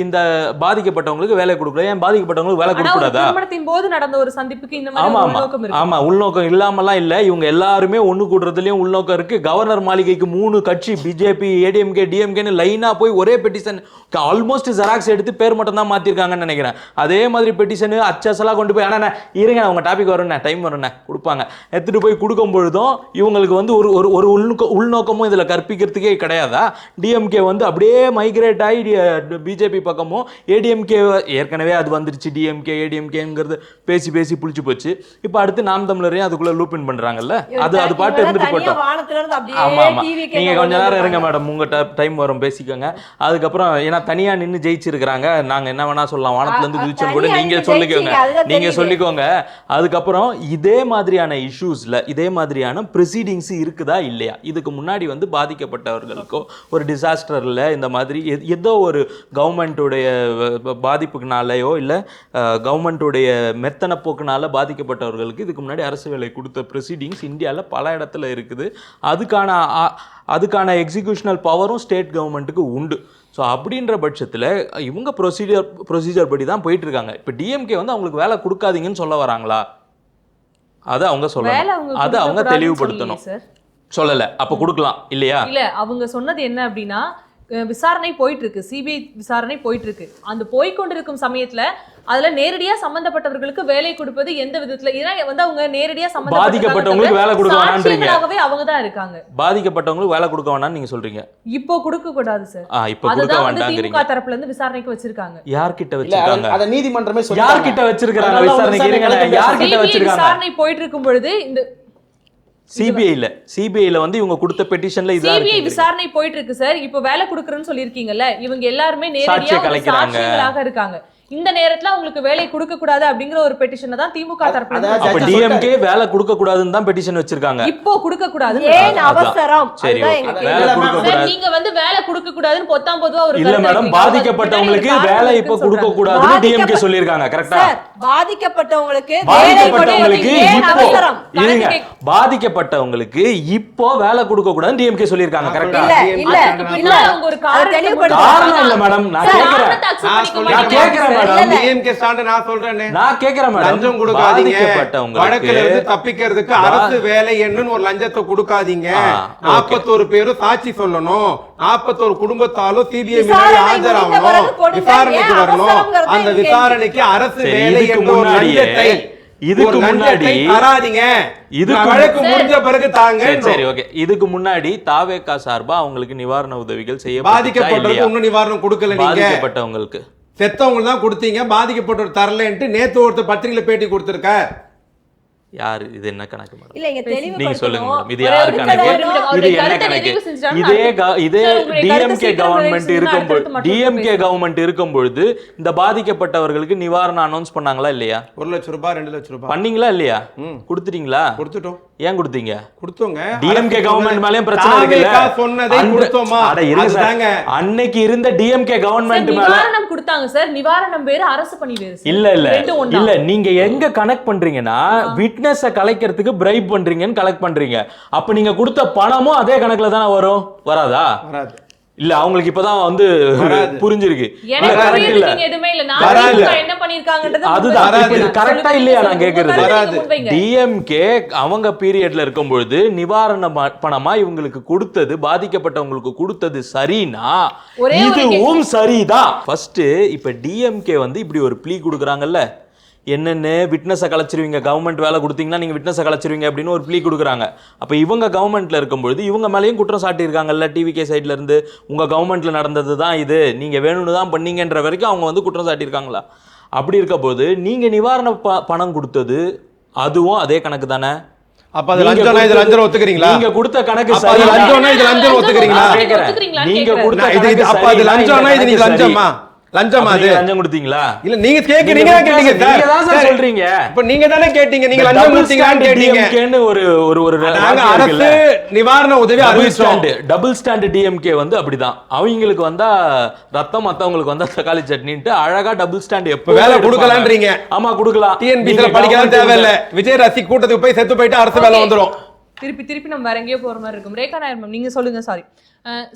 இந்த பாதிக்கப்பட்டவங்களுக்கு வேலை கொடுக்கல. ஏன் பாதிக்கப்பட்டவங்களுக்கு வேலை கொடுக்க கூடாதா? திருமணத்தின் போது நடந்த ஒரு சந்திப்புக்கு இந்த மாதிரி உள்நோக்கம் இருக்கு. ஆமா, உள்நோக்கம் இல்லாமலாம் இல்ல. இவங்க எல்லாருமே ஒண்ணு கூடுறதுலயும் உள்நோக்கம் இருக்கு. கவர்னர் மாளிகைக்கு 3 கட்சி பிஜேபி, ஏடிஎம்கே, டிஎம்கேன்னு லைனா போய் ஒரே பெட்டிஷன் ஆல்மோஸ்ட் ஜெராக்ஸ் எடுத்து பேர் மட்டும் தான் மாத்திருக்காங்கன்னு நினைக்கிறேன். அதே மாதிரி பெட்டிஷன் அச்சசலா கொண்டு போய் இருங்க உங்க டாபிக் வரும், டைம் வரும் கொடுப்பாங்க. எடுத்துட்டு போய் கொடுக்கும் பொழுதும் இவங்களுக்கு வந்து ஒரு உள்நோக்கமும் இதுல கற்பிக்கிறதுக்கே கிடையாதா? டிஎம்கே வந்து அப்படியே மைக்ரேட் ஆகி பிஜேபி பக்கமும், ஏடிஎம்கே ஏற்கனவே அது வந்துருச்சு. டிஎம்கே ஏடிஎம்கேங்கிறது பேசி புளிச்சு போச்சு. இப்போ அடுத்து நாம் தமிழரையும் அதுக்குள்ள லூப் இன் பண்றாங்க. பண்றாங்கல்ல, அது பாட்டு இருந்துட்டு போட்டோம். வானத்துல இருந்து அப்படியே ஆமா ஆமா, டிவி நீங்க கொஞ்ச நேரம் இருங்க மேடம், உங்க டைம் வரும் பேசிக்கோங்க. அதுக்கப்புறம் ஏன்னா தனியா நின்னு ஜெயிச்சிருக்கிறாங்க, நாங்க என்ன வேணா சொல்லலாம், வானத்துல இருந்து குதிச்சோன்னு கூட நீங்க சொல்லிக்கோங்க. அதுக்கப்புறம் இதே மாதிரியான இஷ்யூஸ்ல இதே மாதிரியான ப்ரொசீடிங்ஸ் இருக்குதா இல்லையா? இதுக்கு முன்னாடி வந்து பாதிக்கப்பட்டவர்களுக்கோ ஒரு டிசாஸ்டர்ல இந்த மாதிரி ஏதோ ஒரு கவர்மெண்ட்டுடைய பாதிப்புக்குனாலையோ இல்ல கவர்மெண்ட்டுடைய மெத்தன போக்குனால பாதிக்கப்பட்டவர்களுக்கு இதுக்கு முன்னாடி அரசு வேலை கொடுத்த ப்ரொசீடிங்ஸ் இந்தியாவில் பல இடத்துல இருக்குது. அதுக்கான எக்ஸிக்யூஷனல் பவரும் ஸ்டேட் கவர்மெண்ட்டுக்கு உண்டு. ஸோ அப்படின்ற பட்சத்தில் இவங்க ப்ரொசீஜர் படி தான் போயிட்டு இருக்காங்க. இப்போ டிஎம்கே வந்து அவங்களுக்கு வேலை கொடுக்காதீங்கன்னு சொல்ல வராங்களா? அதை அவங்க சொல்லணும், அதை அவங்க தெளிவுபடுத்தணும். சொல்லலை, அப்போ கொடுக்கலாம் இல்லையா? இல்ல, அவங்க சொன்னது என்ன அப்படின்னா, விசாரணை போயிட்டு இருக்கு, சிபிஐ விசாரணை போயிட்டு இருக்கு. அந்த போய்கொண்டிருக்கும் சமயத்துல அதுல நேரடியா சம்பந்தப்பட்டவர்களுக்கு வேலை கொடுப்பது எந்த விதத்துல, ஏன்னா வந்து அவங்க நேரடியா பாதிக்கப்பட்டவங்களுக்கு வேலை கொடுக்க வேணாம்ன்றீங்க. அவங்க தான் இருக்காங்க, பாதிக்கப்பட்டவங்களுக்கு வேலை கொடுக்க வேணாம்னு நீங்க சொல்றீங்க. இப்போ கொடுக்க கூடாது சார், இப்போ கொடுக்க வேண்டாம்ங்கறீங்க. திமுக தரப்புல இருந்து விசாரணைக்கு வச்சிருக்காங்க. யார் கிட்ட வச்சிருக்காங்க? அத நீதிமன்றமே சொல்றாங்க. யார் கிட்ட வச்சிருக்காங்க விசாரணைக்கு? யார் கிட்ட வச்சிருக்காங்க? விசாரணை போயிட்டு இருக்கும் பொழுது இந்த சிபிஐல வந்து இவங்க கொடுத்த பெட்டிஷன்ல இது சிபிஐ விசாரணை போயிட்டு இருக்கு சார். இப்போ வேலை கொடுக்கறேன்னு சொல்லிருக்கீங்கல்ல, இவங்க எல்லாரும் நேரடியா சாட்சிகளாக இருக்காங்க. இந்த நேரத்துல உங்களுக்கு வேலை கொடுக்க கூடாது அப்படிங்கிற ஒரு பெட்டிஷனை தான் திமுக தரப்புல அப்ப டிஎம்கே வேலை கொடுக்க கூடாதுன்னு தான் பெட்டிஷன் வச்சிருக்காங்க. இப்போ கொடுக்க கூடாது, ஏன் அவசரம்? சரி, வேலை கொடுக்க கூடாது. நீங்க வந்து வேலை கொடுக்க கூடாதுன்னு பொத்தாம்பொதுவா ஒரு இல்ல மேடம், பாதிக்கப்பட்டவங்களுக்கு வேலை இப்ப கொடுக்க கூடாதுன்னு டிஎம்கே சொல்லிருக்காங்க. கரெக்ட்டா? பாதிக்கப்பட்டவங்களுக்கு பாதிக்கப்பட்டவங்களுக்கு இப்போ வேலை கொடுக்க கூடாதுன்னு டிஎம்கே சொல்லிருக்காங்க. கரெக்ட்டா? இல்ல இல்ல, அவங்க ஒரு காரணம் இல்ல மேடம், நான் கேக்குறேன். லஞ்சம் கொடுக்காதீங்க, வழக்குல இருந்து தப்பிக்கிறதுக்கு அரசு வேலை என்னன்னு ஒரு லஞ்சத்தை கொடுக்காதீங்க. 41 பேரும் சாட்சி சொல்லணும், 41 குடும்பத்தாலும் சிபிஐ முன்னாடி ஆஜராகணும், விசாரணைக்கு வரணும். அந்த விசாரணைக்கு அரசு வேலை என்ற ஒரு லஞ்சத்தை இதுக்கு முன்னாடி தராதீங்க, வழக்கு முடிஞ்ச பிறகு தாங்க. சரி, ஓகே. இதுக்கு முன்னாடி தாவேகா சார்பா அவங்களுக்கு நிவாரண உதவிகள் செய்ய பாதிக்கப்பட்டவங்களுக்கு இன்னும் நிவாரணம் கொடுக்கல. நீங்க பாதிக்கப்பட்டவங்களுக்கு செத்தவங்க தான் கொடுத்தீங்க, பாதிக்கப்பட்டவர் தரலன்ட்டு நேத்து ஒருத்தர் பத்திரிகையில பேட்டி கொடுத்திருக்க. யாரு இது? என்ன கணக்கு மேடம்? இல்ல, இங்க தெளிவு நீங்க சொல்லுங்க மேடம், இது யாரு கணக்கு? இது என்ன கணக்கு? இதே டிஎம்கே கவர்மெண்ட் இருக்கும் பொழுது இந்த பாதிக்கப்பட்டவர்களுக்கு நிவாரணம் அனௌன்ஸ் பண்ணாங்களா இல்லையா? 1 லட்சம் ரூபாய் 2 லட்சம் ரூபாய் பண்ணீங்களா இல்லையா? கொடுத்துட்டீங்களா? கொடுத்துட்டோம். ஏன் கொடுத்தீங்க? கொடுத்தோங்க. டிஎம்கே கவர்மெண்ட் மேலயும் பிரச்சனை இருக்குல்ல, சொன்னதை கொடுத்தோமா? அதுதாங்க அன்னைக்கு இருந்த டிஎம்கே கவர்மெண்ட் மேல நிவாரணம் கொடுத்தாங்க சார். நிவாரணம் வேற, அரசு பணி வேற. இல்ல நீங்க எங்க கனெக்ட் பண்றீங்கன்னா விட்னஸ கலைக்கிறதுக்கு பிரைப் பண்றீங்கன்னு கலெக்ட் பண்றீங்க. அப்ப நீங்க கொடுத்த பணமும் அதே கணக்குல தானே வரும், வராதா? வராது. இல்ல, அவங்களுக்கு இப்பதான் வந்து புரிஞ்சிருக்கு. கரெக்டா இல்லையா நான் கேக்குறது? டிஎம்கே அவங்க பீரியட்ல இருக்கும்பொழுது நிவாரண பணமா இவங்களுக்கு கொடுத்தது, பாதிக்கப்பட்டவங்களுக்கு கொடுத்தது சரினா இதுவும் சரிதான். ஃபர்ஸ்ட் இப்ப டிஎம்கே வந்து இப்படி ஒரு ப்ளீ கொடுக்குறாங்கல்ல, என்னென்ன விட்னஸை கலைச்சிருவீங்க, கவர்மெண்ட் வேலை கொடுத்தீங்கன்னா நீங்கள் விட்னஸை கலைச்சிருவீங்க அப்படின்னு ஒரு ப்ளீ கொடுக்குறாங்க. அப்போ இவங்க கவர்மெண்ட்டில் இருக்கும்பொழுது இவங்க மேலேயும் குற்றம் சாட்டியிருக்காங்கல்ல டிவிகே சைட்லேருந்து, உங்கள் கவர்மெண்ட்டில் நடந்தது தான் இது, நீங்கள் வேணும்னு தான் பண்ணீங்கன்ற வரைக்கும் அவங்க வந்து குற்றம் சாட்டியிருக்காங்களா? அப்படி இருக்க போது நீங்கள் நிவாரண பணம் கொடுத்தது அதுவும் அதே கணக்கு தானே? அப்ப அது லஞ்சம்னா இது லஞ்சம் ஒத்துக்கிறீங்களா? நீங்க கொடுத்த கணக்கு சரி, லஞ்சம்னா இது லஞ்சம் ஒத்துக்கிறீங்களா? நீங்க கொடுத்த இது அப்ப அது லஞ்சம்னா இது நீங்க லஞ்சமா? லஞ்சம் அது லஞ்சம் கொடுத்தீங்களா? இல்ல நீங்க கேக்குறீங்க, நீங்க தான் கேட்டீங்க சார். நீங்க தான் சார் சொல்றீங்க. இப்ப நீங்க தானே கேட்டீங்க, நீங்க லஞ்சம் கொடுத்தீங்கன்னு கேட்டீங்க. டிஎம்கேன்னு ஒரு நாங்க அரசு நிவாரண உதவி அறிவிச்சோம். டபுள் ஸ்டாண்ட் டிஎம்கே வந்து அப்படிதான். அவங்களுக்கு வந்தா ரத்தம், மத்தவங்களுக்கு வந்தா தக்காளி சட்னின்ட்டு அழகா டபுள் ஸ்டாண்ட் எப்ப வேலை கொடுக்கலாம்ன்றீங்க. ஆமா கொடுக்கலாம். டிஎன்பிசில படிக்கலாம் தேவையில்ல, விஜய் ரசி கூட்டத்துக்கு போய் செத்து போயிட்டு அரசு வேலை வந்துரும். திருப்பி நம்ம வேற எங்கேயோ போற மாதிரி இருக்கும். ரேகா நாயர் மேம், நீங்க சொல்லுங்க. சாரி,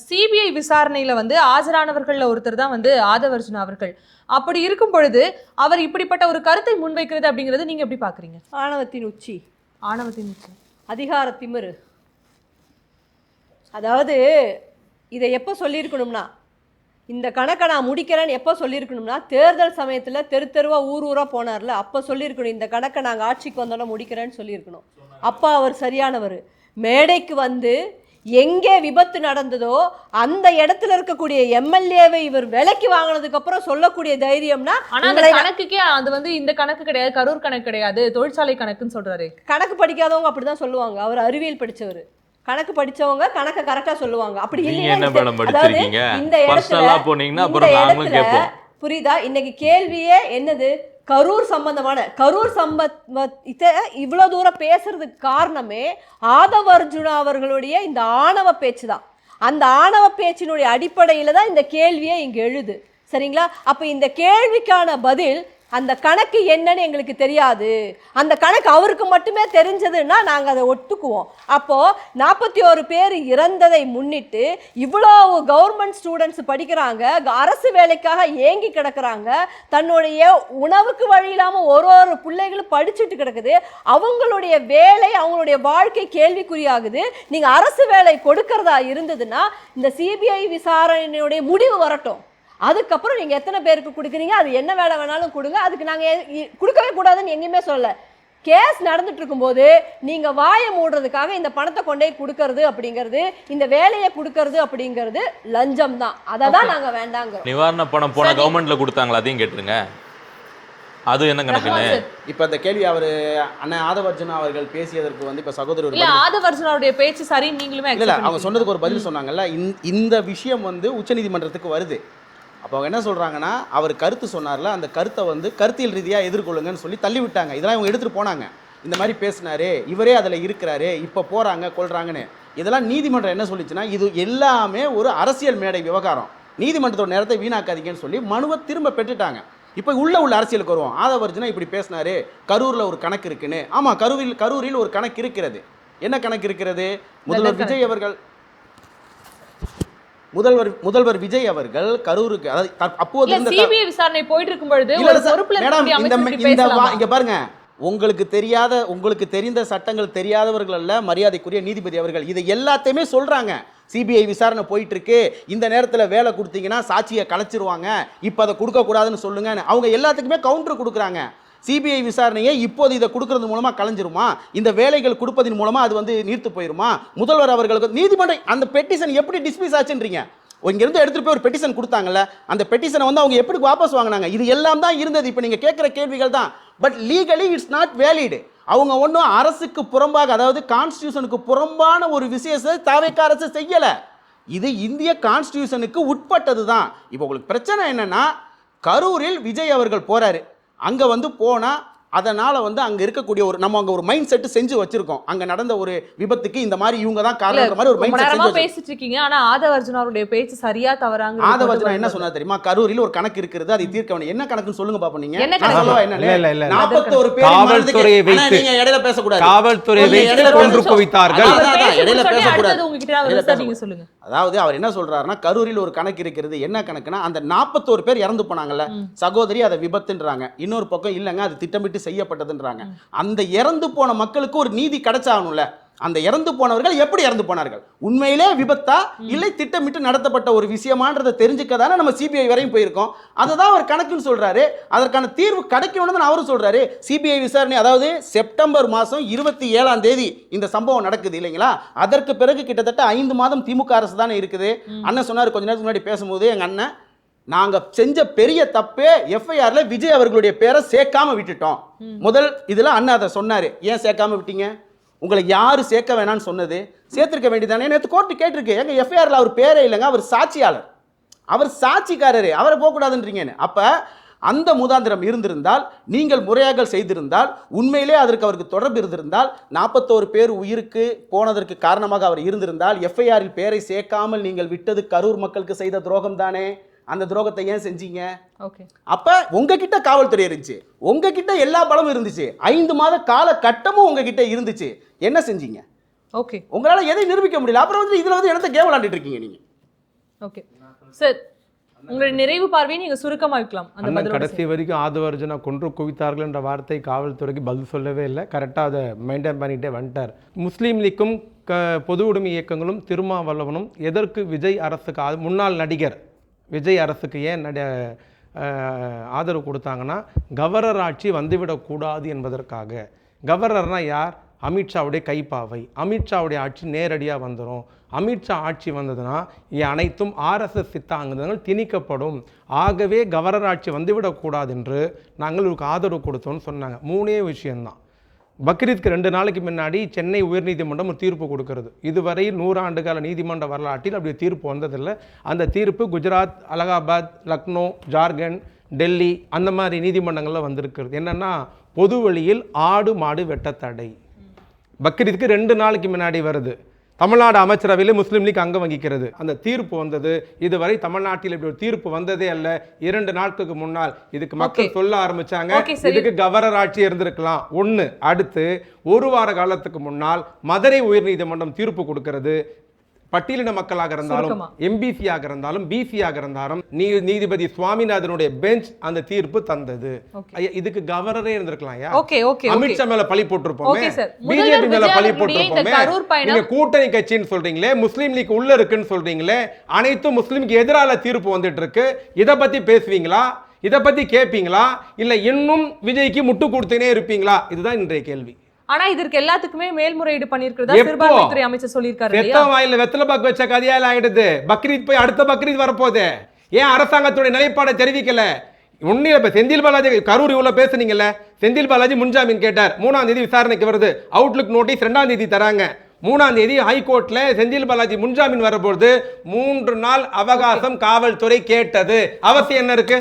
சிபிஐ விசாரணையில வந்து ஆஜரானவர்கள்ல ஒருத்தர் தான் வந்து ஆதவர்ஜுனா அவர்கள். அப்படி இருக்கும் பொழுது அவர் இப்படிப்பட்ட ஒரு கருத்தை முன்வைக்கிறது அப்படிங்கிறது நீங்க எப்படி பாக்குறீங்க? ஆணவத்தின் உச்சி, அதிகார திமிரு. அதாவது இதை எப்போ சொல்லியிருக்கணும்னா, இந்த கணக்கை நான் முடிக்கிறேன்னு எப்போ சொல்லியிருக்கணும்னா, தேர்தல் சமயத்தில் தெருவா ஊரா போனார்ல, அப்போ சொல்லியிருக்கணும் இந்த கணக்கை நாங்கள் ஆட்சிக்கு வந்தோன்னா முடிக்கிறேன்னு சொல்லியிருக்கணும். அப்போ அவர் சரியானவர். மேடைக்கு வந்து எங்கே விபத்து நடந்ததோ அந்த இடத்துல இருக்கக்கூடிய எம்எல்ஏவை இவர் விலைக்கு வாங்கினதுக்கு அப்புறம் சொல்லக்கூடிய தைரியம்னா, ஆனா அந்த கணக்குக்கே அது வந்து இந்த கணக்கு கிடையாது, கரூர் கணக்கு கிடையாது, தொழிற்சாலை கணக்குன்னு சொல்றாரு. கணக்கு படிக்காதவங்க அப்படிதான் சொல்லுவாங்க. அவர் அறிவியல் படிச்சவர், கணக்கு படிச்சவங்க கணக்க கரெக்டா சொல்லுவாங்க. அப்படி இல்லையா இந்த இடத்துல புரியுதா? இன்னைக்கு கேள்வியே என்னது? கரூர் சம்பந்தமான இவ்வளவு தூரம் பேசுறதுக்கு காரணமே ஆதவ அர்ஜுனா அவர்களுடைய இந்த ஆணவ பேச்சு தான். அந்த ஆணவ பேச்சினுடைய அடிப்படையில தான் இந்த கேள்வியே இங்க எழுது. சரிங்களா? அப்ப இந்த கேள்விக்கான பதில், அந்த கணக்கு என்னன்னு எங்களுக்கு தெரியாது, அந்த கணக்கு அவருக்கு மட்டுமே தெரிஞ்சதுன்னா நாங்கள் அதை ஒத்துக்குவோம். அப்போது 41 பேர் இறந்ததை முன்னிட்டு இவ்வளோ கவர்மெண்ட் ஸ்டூடெண்ட்ஸ் படிக்கிறாங்க, அரசு வேலைக்காக ஏங்கி கிடக்கிறாங்க, தன்னுடைய உணவுக்கு வழி இல்லாமல் ஒரு பிள்ளைகளும் படிச்சுட்டு கிடக்குது, அவங்களுடைய வேலை அவங்களுடைய வாழ்க்கை கேள்விக்குறியாகுது. நீங்கள் அரசு வேலை கொடுக்கறதா இருந்ததுன்னா இந்த சிபிஐ விசாரணையுடைய முடிவு வரட்டும், அதுக்கப்புறம் நீங்கள் எத்தனை பேருக்கு கொடுக்குறீங்க, அது என்ன வேலை வேணாலும் கொடுங்க, அதுக்கு நாங்கள் கொடுக்கவே கூடாதுன்னு எங்கேயுமே சொல்லலை. கேஸ் நடந்துட்டு இருக்கும்போது நீங்கள் வாயை மூடுறதுக்காக இந்த பணத்தை கொண்டே கொடுக்கறது அப்படிங்கிறது, இந்த வேலையை கொடுக்கறது அப்படிங்கிறது லஞ்சம் தான். அதை தான் நாங்கள் வேண்டாங்க. நிவாரண பணம் போன கவர்மெண்ட்ல கொடுத்தாங்களா, அதையும் கேட்டுருங்க. அது என்ன கணக்குன்னு இப்ப இந்த கேள்வி அவர் அண்ணன் ஆதவ அர்ஜுனா அவர்கள் பேசியதற்கு வந்து இப்ப சகோதரர் இல்ல ஆதவ அர்ஜுனாவுடைய பேச்சு சரி நீங்களுமே இல்ல அவங்க சொன்னதுக்கு ஒரு பதில் சொன்னாங்கல்ல, இந்த விஷயம் வந்து உச்சநீதிமன்றத்துக்கு வருது. அப்போ அவங்க என்ன சொல்கிறாங்கன்னா, அவர் கருத்து சொன்னார்ல, அந்த கருத்தை வந்து கருத்தியல் ரீதியாக எதிர்கொள்ளுங்கன்னு சொல்லி தள்ளி விட்டாங்க. இதெல்லாம் இவங்க எடுத்துகிட்டு போனாங்க. இந்த மாதிரி பேசினாரு, இவரே அதில் இருக்கிறாரு, இப்போ போகிறாங்க கொள்றாங்கன்னு. இதெல்லாம் நீதிமன்றம் என்ன சொல்லிச்சுன்னா, இது எல்லாமே ஒரு அரசியல் மேடை விவகாரம், நீதிமன்றத்தோட நேரத்தை வீணாக்காதீங்கன்னு சொல்லி மனுவை திரும்ப பெற்றுட்டாங்க. இப்போ உள்ள அரசியலுக்கு வருவோம். ஆதவ அர்ஜுனா இப்படி பேசினாரு, கரூரில் ஒரு கணக்கு இருக்குன்னு. ஆமாம், கரூரில் ஒரு கணக்கு இருக்கிறது. என்ன கணக்கு இருக்கிறது? முதல்வர் விஜய் அவர்கள் முதல்வர் விஜய் அவர்கள் கரூருக்கு, அதாவது அப்போது இருந்த சிபிஐ விசாரணை போயிட்டு இருக்கும் பொழுது இங்க பாருங்க, உங்களுக்கு தெரிந்த சட்டங்கள் தெரியாதவர்கள் அல்ல மரியாதைக்குரிய நீதிபதி அவர்கள். இதை எல்லாத்தையுமே சொல்றாங்க. சிபிஐ விசாரணை போயிட்டு இருக்கு, இந்த நேரத்தில் வேலை கொடுத்தீங்கன்னா சாட்சியை கலைச்சிருவாங்க, இப்போ அதை கொடுக்க கூடாதுன்னு சொல்லுங்க. அவங்க எல்லாத்துக்குமே கவுண்டர் கொடுக்குறாங்க. சிபிஐ விசாரணையை இப்போது இதை கொடுக்கறது மூலமா கலைஞ்சிருமா, இந்த வேலைகள் கொடுப்பதன் மூலமா அது வந்து நீர்த்து போயிருமா? முதல்வர் அவர்களுக்கு நீதிமன்றம் அந்த பெட்டிஷன் எப்படி டிஸ்மிஸ் ஆச்சுன்றீங்க? இங்கிருந்து எடுத்துட்டு போய் ஒரு பெட்டிஷன் கொடுத்தாங்கல்ல, அந்த பெட்டிஷனை வந்து அவங்க எப்படி வாபஸ் வாங்கினாங்க? இது எல்லாம் தான் இருந்தது. இப்போ நீங்க கேட்குற கேள்விகள் தான். But legally it's not valid. அவங்க ஒன்றும் அரசுக்கு புறம்பாக, அதாவது கான்ஸ்டியூஷனுக்கு புறம்பான ஒரு விஷயத்தை தாவேக்கா அரசு செய்யலை. இது இந்திய கான்ஸ்டியூஷனுக்கு உட்பட்டது தான். இப்போ உங்களுக்கு பிரச்சனை என்னன்னா, கரூரில் விஜய் அவர்கள் போறாரு, அங்கே வந்து போனால் அதனால் வந்து அங்கே இருக்கக்கூடிய நம்ம அங்கே ஒரு மைண்ட் செட்டு செஞ்சு வச்சிருக்கோம். அங்கே நடந்த ஒரு விபத்துக்கு இந்த மாதிரி இவங்க தான் காரணம் மாதிரி ஒரு மைண்ட் செட் பேசிட்டு இருக்கீங்க. ஆனால் ஆதவ அர்ஜுனாவுடைய பேச்சு சரியா தவறாங்க? ஆதவ அர்ஜுனா என்ன சொன்னா தெரியுமா? கரூரில் ஒரு கணக்கு இருக்கிறது, அதை தீர்க்க வேண்டிய என்ன கணக்குன்னு சொல்லுங்க பாப்போம். நீங்க இல்ல 41 பேர் காவல்துறையை வைத்து நீங்க இடையில பேசக்கூடாது. காவல்துறை வைத்து கொன்று குவித்தார்கள். இடையில பேசக்கூடாது. நீங்க சொல்லுங்க. அதாவது அவர் என்ன சொல்றாருன்னா, கரூரில் ஒரு கணக்கு இருக்கிறது. என்ன கணக்குனா, அந்த 41 பேர் இறந்து போனாங்கல்ல சகோதரி, அதை விபத்துன்றாங்க. இன்னொரு பக்கம் இல்லைங்க அது திட்டமிட்டு செய்யப்பட்டதுன்றாங்க. அந்த இறந்து போன மக்களுக்கு ஒரு நீதி கிடைச்சாகணும்ல. அந்த இறந்து போனவர்கள் எப்படி இறந்து போனார்கள், உண்மையிலே விபத்தா இல்லை திட்டமிட்டு நடத்தப்பட்ட ஒரு விஷயமான்றதை தெரிஞ்சுக்கதானே நம்ம சிபிஐ வரையும் போயிருக்கோம். அதுதான் அவர் கணக்குன்னு சொல்றாரு. அதற்கான தீர்வு கிடைக்கணும்னு அவரும் சொல்றாரு. சிபிஐ விசாரணை, அதாவது செப்டம்பர் மாதம் 27ஆம் தேதி இந்த சம்பவம் நடக்குது இல்லைங்களா? அதற்கு பிறகு கிட்டத்தட்ட 5 மாதம் திமுக அரசு தானே இருக்குது. அண்ணன் சொன்னார் கொஞ்ச நேரத்துக்கு முன்னாடி பேசும்போது, எங்க அண்ணன் நாங்கள் செஞ்ச பெரிய தப்பே எஃப்ஐஆர்ல விஜய் அவர்களுடைய பேரை சேர்க்காம விட்டுட்டோம். முதல் இதில் அண்ணா அதை சொன்னார். ஏன் சேர்க்காம விட்டீங்க? உங்களை யாரு சேர்க்க வேணான்னு சொன்னது? சேர்த்திருக்க வேண்டியதானே. நேற்று கோர்ட்டு கேட்டிருக்கு, எங்க எஃப்ஐஆர்ல அவர் பேரே இல்லைங்க, அவர் சாட்சியாளர், அவர் சாட்சிக்காரரு, அவரை போகக்கூடாதுன்றீங்கன்னு. அப்போ அந்த முதாந்திரம் இருந்திருந்தால், நீங்கள் முறையாக செய்திருந்தால், உண்மையிலே அதற்கு அவருக்கு தொடர்பு இருந்திருந்தால், 41 பேர் உயிருக்கு போனதற்கு காரணமாக அவர் இருந்திருந்தால், எஃப்ஐஆரில் பேரை சேர்க்காமல் நீங்கள் விட்டது கரூர் மக்களுக்கு செய்த துரோகம் தானே. அந்த துரோகத்தை ஏன் செஞ்சீங்க? அப்ப உங்ககிட்ட காவல்துறை இருந்துச்சு, உங்ககிட்ட எல்லா பலமும் இருந்துச்சு, 5 மாத கால கட்டமும் உங்ககிட்ட இருந்துச்சு, என்ன செஞ்சீங்க? ஓகே, உங்களால எதை நிரூபிக்க முடியல. அப்புறம் வந்து இதுல வந்து இடத்த கேம் விளையாண்டுட்டு இருக்கீங்க நீங்க. ஓகே சார், உங்களுடைய நிறைவு பார்வையை நீங்க சுருக்கமா வைக்கலாம். அந்த கடைசி வரைக்கும் ஆதவ அர்ஜுனா கொன்று குவித்தார்கள் என்ற வார்த்தை காவல்துறைக்கு பதில் சொல்லவே இல்லை. கரெக்டாக அதை மெயின்டைன் பண்ணிகிட்டே வந்துட்டார். முஸ்லீம் லீக்கும் பொது உடைமை இயக்கங்களும் திருமாவளவனும் எதற்கு விஜய் அரசுக்கு, முன்னாள் நடிகர் விஜய் அரசுக்கு ஏன் ஆதரவு கொடுத்தாங்கன்னா, கவர்னர் ஆட்சி வந்துவிடக்கூடாது என்பதற்காக. கவர்னர்னா யார்? அமித்ஷாவுடைய கைப்பாவை. அமித்ஷாவுடைய ஆட்சி நேரடியாக வந்துடும். அமித்ஷா ஆட்சி வந்ததுன்னா அனைத்தும் ஆர்எஸ்எஸ் சித்தாந்தங்கள் திணிக்கப்படும். ஆகவே கவர்னர் ஆட்சி வந்துவிடக்கூடாது என்று நாங்கள் இவருக்கு ஆதரவு கொடுத்தோம்னு சொன்னாங்க. 3 விஷயம்தான். பக்ரீத்க்கு 2 நாளைக்கு முன்னாடி சென்னை உயர்நீதிமன்றம் ஒரு தீர்ப்பு கொடுக்கிறது. இதுவரை 100 ஆண்டுகால நீதிமன்ற வரலாற்றில் அப்படி தீர்ப்பு வந்ததில்லை. அந்த தீர்ப்பு குஜராத், அலகாபாத், லக்னோ, ஜார்க்கண்ட், டெல்லி அந்த மாதிரி நீதிமன்றங்களில் வந்திருக்கிறது. என்னென்னா பொது வழியில் ஆடு மாடு வெட்ட தடை. பக்ரீத்துக்கு 2 நாளைக்கு முன்னாடி வருது. தமிழ்நாடு அமைச்சரவையில் முஸ்லீம் லீக் அங்கம் வகிக்கிறது. அந்த தீர்ப்பு வந்தது. இதுவரை தமிழ்நாட்டில் இப்படி ஒரு தீர்ப்பு வந்ததே அல்ல. 2 நாட்களுக்கு முன்னால் இதுக்கு மக்கள் சொல்ல ஆரம்பிச்சாங்க, இதுக்கு கவர்னர் ஆட்சி இருந்திருக்கலாம். 1 அடுத்து 1 வார காலத்துக்கு முன்னால் மதுரை உயர்நீதிமன்றம் தீர்ப்பு கொடுக்கிறது. பட்டியலின மக்களாக இருந்தாலும், எம்பிசியாக இருந்தாலும், பிசியாக இருந்தாலும் நீதிபதி சுவாமிநாதனுடைய பெஞ்ச் அந்த தீர்ப்பு தந்தது. இதுக்கு கவர்னரே இருந்திருக்கலாம். அமித்ஷா மேல பழி போட்டிருப்போமே, பிஜேபி மேல பழி போட்டிருப்போமே. நீங்க கூட்டணி கட்சின்னு சொல்றீங்களே, முஸ்லீம் லீக் உள்ள இருக்குன்னு சொல்றீங்களே, அனைத்தும் முஸ்லீமுக்கு எதிரான தீர்ப்பு வந்துட்டு இருக்கு. இதை பத்தி பேசுவீங்களா? இதை பத்தி கேட்பீங்களா? இல்ல இன்னும் விஜய்க்கு முட்டு கொடுத்துனே இருப்பீங்களா? இதுதான் இன்றைய கேள்வி. ஆனா இதற்கு எல்லாத்துக்குமே மேல்முறையீடு பண்ணிருக்கிறதா சிறுபான்மைத்துறை அமைச்சர் சொல்லியிருக்காரு. வெத்த வாயில வெத்தலை பாக்கு வச்ச கதையால ஆயிடுது. பக்ரீத் போய் அடுத்த பக்ரீத் வரப்போகுது. ஏன் அரசாங்கத்துடைய நிலைப்பாடை தெரிவிக்கல? ஒன்னும் இப்ப செந்தில் பாலாஜி கரூர் இவ்வளவு பேசுனீங்கல்ல, செந்தில் பாலாஜி முன்ஜாமீன் கேட்டார். 3ஆம் தேதி விசாரணைக்கு வருது. அவுட்லுக் நோட்டீஸ் 2ஆம் தேதி தராங்க. 3ஆம் தேதி ஹைகோர்ட்ல செந்தில் பாலாஜி முன்ஜாமீன் வரப்போது 3 நாள் அவகாசம் காவல்துறை கேட்டது. அவசியம் என்ன இருக்கு?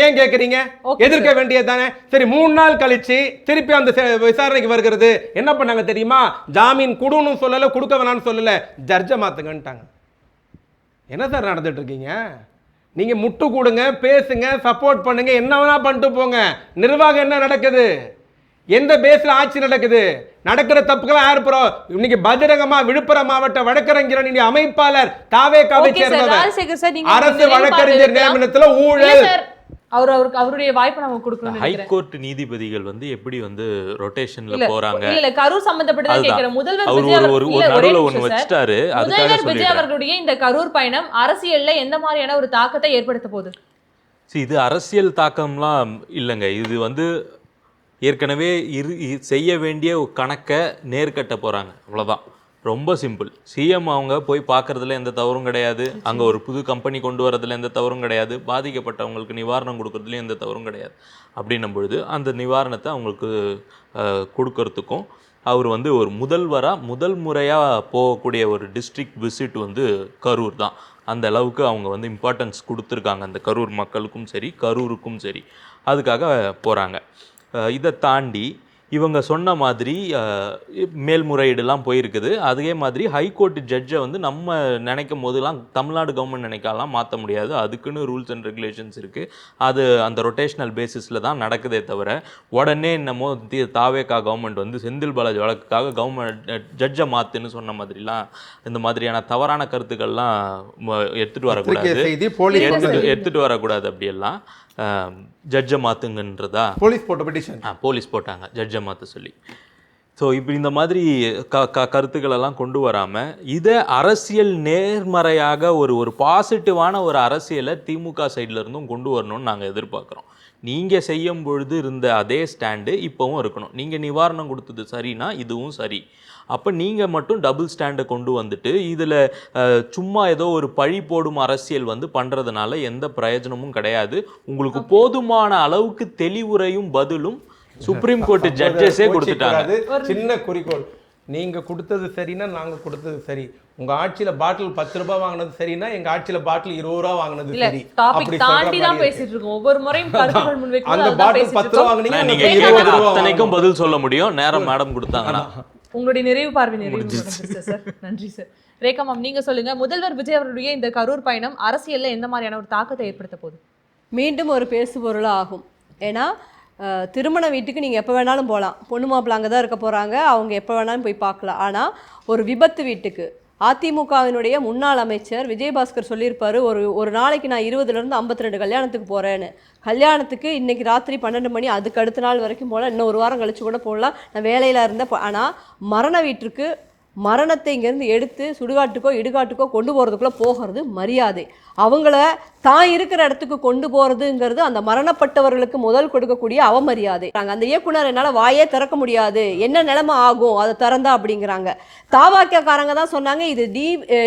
ஏன் கேட்குறீங்க? எதிர்க்க வேண்டியது தானே. சரி, 3 நாள் கழிச்சு திருப்பி அந்த விசாரணைக்கு வருகிறது. என்ன பண்ணாங்க தெரியுமா? ஜாமீன் கொடுன்னு சொல்லல, கொடுக்க வேணாம்னு சொல்லல, ஜட்ஜை மாத்துங்கன்ட்டாங்க. என்ன சார் நடந்துட்டு இருக்கீங்க? நீங்க முட்டு கொடுங்க, பேசுங்க, சப்போர்ட் பண்ணுங்க, என்ன வேணா பண்ணிட்டு போங்க. நிர்வாகம் என்ன நடக்குது? எந்த பேஸ்ல ஆட்சி நடக்குது? நடக்கிற தப்புக்கெல்லாம் யார் போறோம்? இன்னைக்கு பஜரங்கமா விழுப்புரம் மாவட்ட வழக்கறிஞர் அமைப்பாளர் தாவேகாவை சேர்ந்தவர். அரசு வழக்கறிஞர் நியமனத்துல ஊழல். அவருடைய வாய்ப்பை நம்ம கொடுக்கணும். ஹைகோர்ட் நீதிபதிகள் வந்து எப்படி வந்து ரொட்டேஷன்ல போறாங்க? இல்ல கரூர் சம்பந்தப்பட்டதா கேக்குறேன். முதல்வர் விஜய் அவர்களுடைய இந்த கரூர் பயணம் அரசியல்ல எந்த மாதிரியான ஒரு தாக்கத்தை ஏற்படுத்த போகுது? இது அரசியல் தாக்கம்லாம் இல்லைங்க. இது வந்து ஏற்கனவே செய்ய வேண்டிய கணக்கை நேர்கட்ட போறாங்க, அவ்வளவுதான். ரொம்ப சிம்பிள். சிஎம் அவங்க போய் பார்க்கறதுல எந்த தவறும் கிடையாது. அங்கே ஒரு புது கம்பெனி கொண்டு வரதுல எந்த தவறும் கிடையாது. பாதிக்கப்பட்டவங்களுக்கு நிவாரணம் கொடுக்கறதுலையும் எந்த தவறும் கிடையாது. அப்படின்னும் பொழுது அந்த நிவாரணத்தை அவங்களுக்கு கொடுக்கறதுக்கும் அவர் வந்து ஒரு முதல் முறையாக போகக்கூடிய ஒரு டிஸ்ட்ரிக்ட் விசிட் வந்து கரூர் தான். அந்த அளவுக்கு அவங்க வந்து இம்பார்ட்டன்ஸ் கொடுத்துருக்காங்க அந்த கரூர் மக்களுக்கும் சரி, கரூருக்கும் சரி. அதுக்காக போகிறாங்க. இதை தாண்டி இவங்க சொன்ன மாதிரி மேல்முறையீடுலாம் போயிருக்குது. அதே மாதிரி ஹைகோர்ட் ஜட்ஜை வந்து நம்ம நினைக்கும் போதெல்லாம் தமிழ்நாடு கவர்மெண்ட் நினைக்கலாம் மாற்ற முடியாது. அதுக்குன்னு ரூல்ஸ் அண்ட் ரெகுலேஷன்ஸ் இருக்குது. அது அந்த ரொட்டேஷனல் பேசிஸில் தான் நடக்குதே தவிர உடனே என்னமோ தாவேகா கவர்மெண்ட் வந்து செந்தில் பாலாஜி வழக்குக்காக கவர்மெண்ட் ஜட்ஜை மாற்றுன்னு சொன்ன மாதிரிலாம் இந்த மாதிரியான தவறான கருத்துக்கள்லாம் எடுத்துகிட்டு வரக்கூடாது. அப்படியெல்லாம் ஜட்ஜை மாற்றுங்கன்றதா போலீஸ் போட்டாங்க ஜட்ஜை மாற்ற சொல்லி. ஸோ இப்படி இந்த மாதிரி கருத்துக்களெல்லாம் கொண்டு வராமல் இதை அரசியல் நேர்மறையாக ஒரு பாசிட்டிவான ஒரு அரசியலை திமுக சைடில் இருந்தும் கொண்டு வரணும்னு நாங்கள் எதிர்பார்க்குறோம். நீங்கள் செய்யும் பொழுது இருந்த அதே ஸ்டாண்டு இப்போவும் இருக்கணும். நீங்கள் நிவாரணம் கொடுத்தது சரின்னா இதுவும் சரி. அப்போ நீங்கள் மட்டும் டபுள் ஸ்டாண்டை கொண்டு வந்துட்டு இதில் சும்மா ஏதோ ஒரு பழி போடும் அரசியல் வந்து பண்ணுறதுனால எந்த பிரயோஜனமும் கிடையாது. உங்களுக்கு போதுமான அளவுக்கு தெளிவுரையும் பதிலும் சுப்ரீம் கோர்ட் ஜட்ஜஸே கொடுத்துட்டாங்க. சின்ன குறிக்கோள், நீங்க கொடுத்தது சரின்னா நாங்க கொடுத்தது சரி. உங்க ஆட்சியில பாட்டில் 10 ரூபாய் வாங்கினது சரின்னா எங்க ஆட்சியில பாட்டில் 20 ரூபாய் வாங்கினது சரி. அப்படி தாண்டி தான் பேசிட்டு இருக்கோம். ஒவ்வொரு முறையும் கருத்துக்கள் முன்வைக்கும். அந்த பாட்டில் 10 ரூபாய் வாங்குனீங்க, நீங்க 20 ரூபாய் அத்தனைக்கும் பதில் சொல்ல முடியும். நேரம் மேடம் கொடுத்தாங்கன்னா உங்களுடைய நிறைவு சார். நன்றி சார். ரேகா மேம், நீங்க சொல்லுங்க, முதல்வர் விஜய் அவருடைய இந்த கரூர் பயணம் அரசியல்ல எந்த மாதிரியான ஒரு தாக்கத்தை ஏற்படுத்த போகுது? மீண்டும் ஒரு பேசுபொருளாக ஆகும். ஏன்னா திருமண வீட்டுக்கு நீங்கள் எப்போ வேணாலும் போகலாம். பொண்ணு மாப்பிள்ளை அங்கே தான் இருக்க போகிறாங்க, அவங்க எப்போ வேணாலும் போய் பார்க்கலாம். ஆனால் ஒரு விபத்து வீட்டுக்கு அதிமுகவினுடைய முன்னாள் அமைச்சர் விஜயபாஸ்கர் சொல்லியிருப்பார், ஒரு நாளைக்கு நான் 20லேருந்து 52 கல்யாணத்துக்கு போகிறேன்னு. கல்யாணத்துக்கு இன்றைக்கி ராத்திரி 12 மணி, அதுக்கு அடுத்த நாள் வரைக்கும் போகலாம், இன்னும் ஒரு வாரம் கழிச்சு கூட போடலாம், நான் வேலையில் இருந்தேன். ஆனால் மரண வீட்டுக்கு மரணத்தை இங்கேருந்து எடுத்து சுடுகாட்டுக்கோ இடுகாட்டுக்கோ கொண்டு போகிறதுக்குள்ளே போகிறது மரியாதை. அவங்கள தான் இருக்கிற இடத்துக்கு கொண்டு போகிறதுங்கிறது அந்த மரணப்பட்டவர்களுக்கு முதல் கொடுக்கக்கூடிய அவமரியாதை. அந்த இயக்குனர் என்னால் வாயே திறக்க முடியாது, என்ன நிலைமை ஆகும் அதை திறந்தா அப்படிங்கிறாங்க. தாவாக்காரங்க தான் சொன்னாங்க இது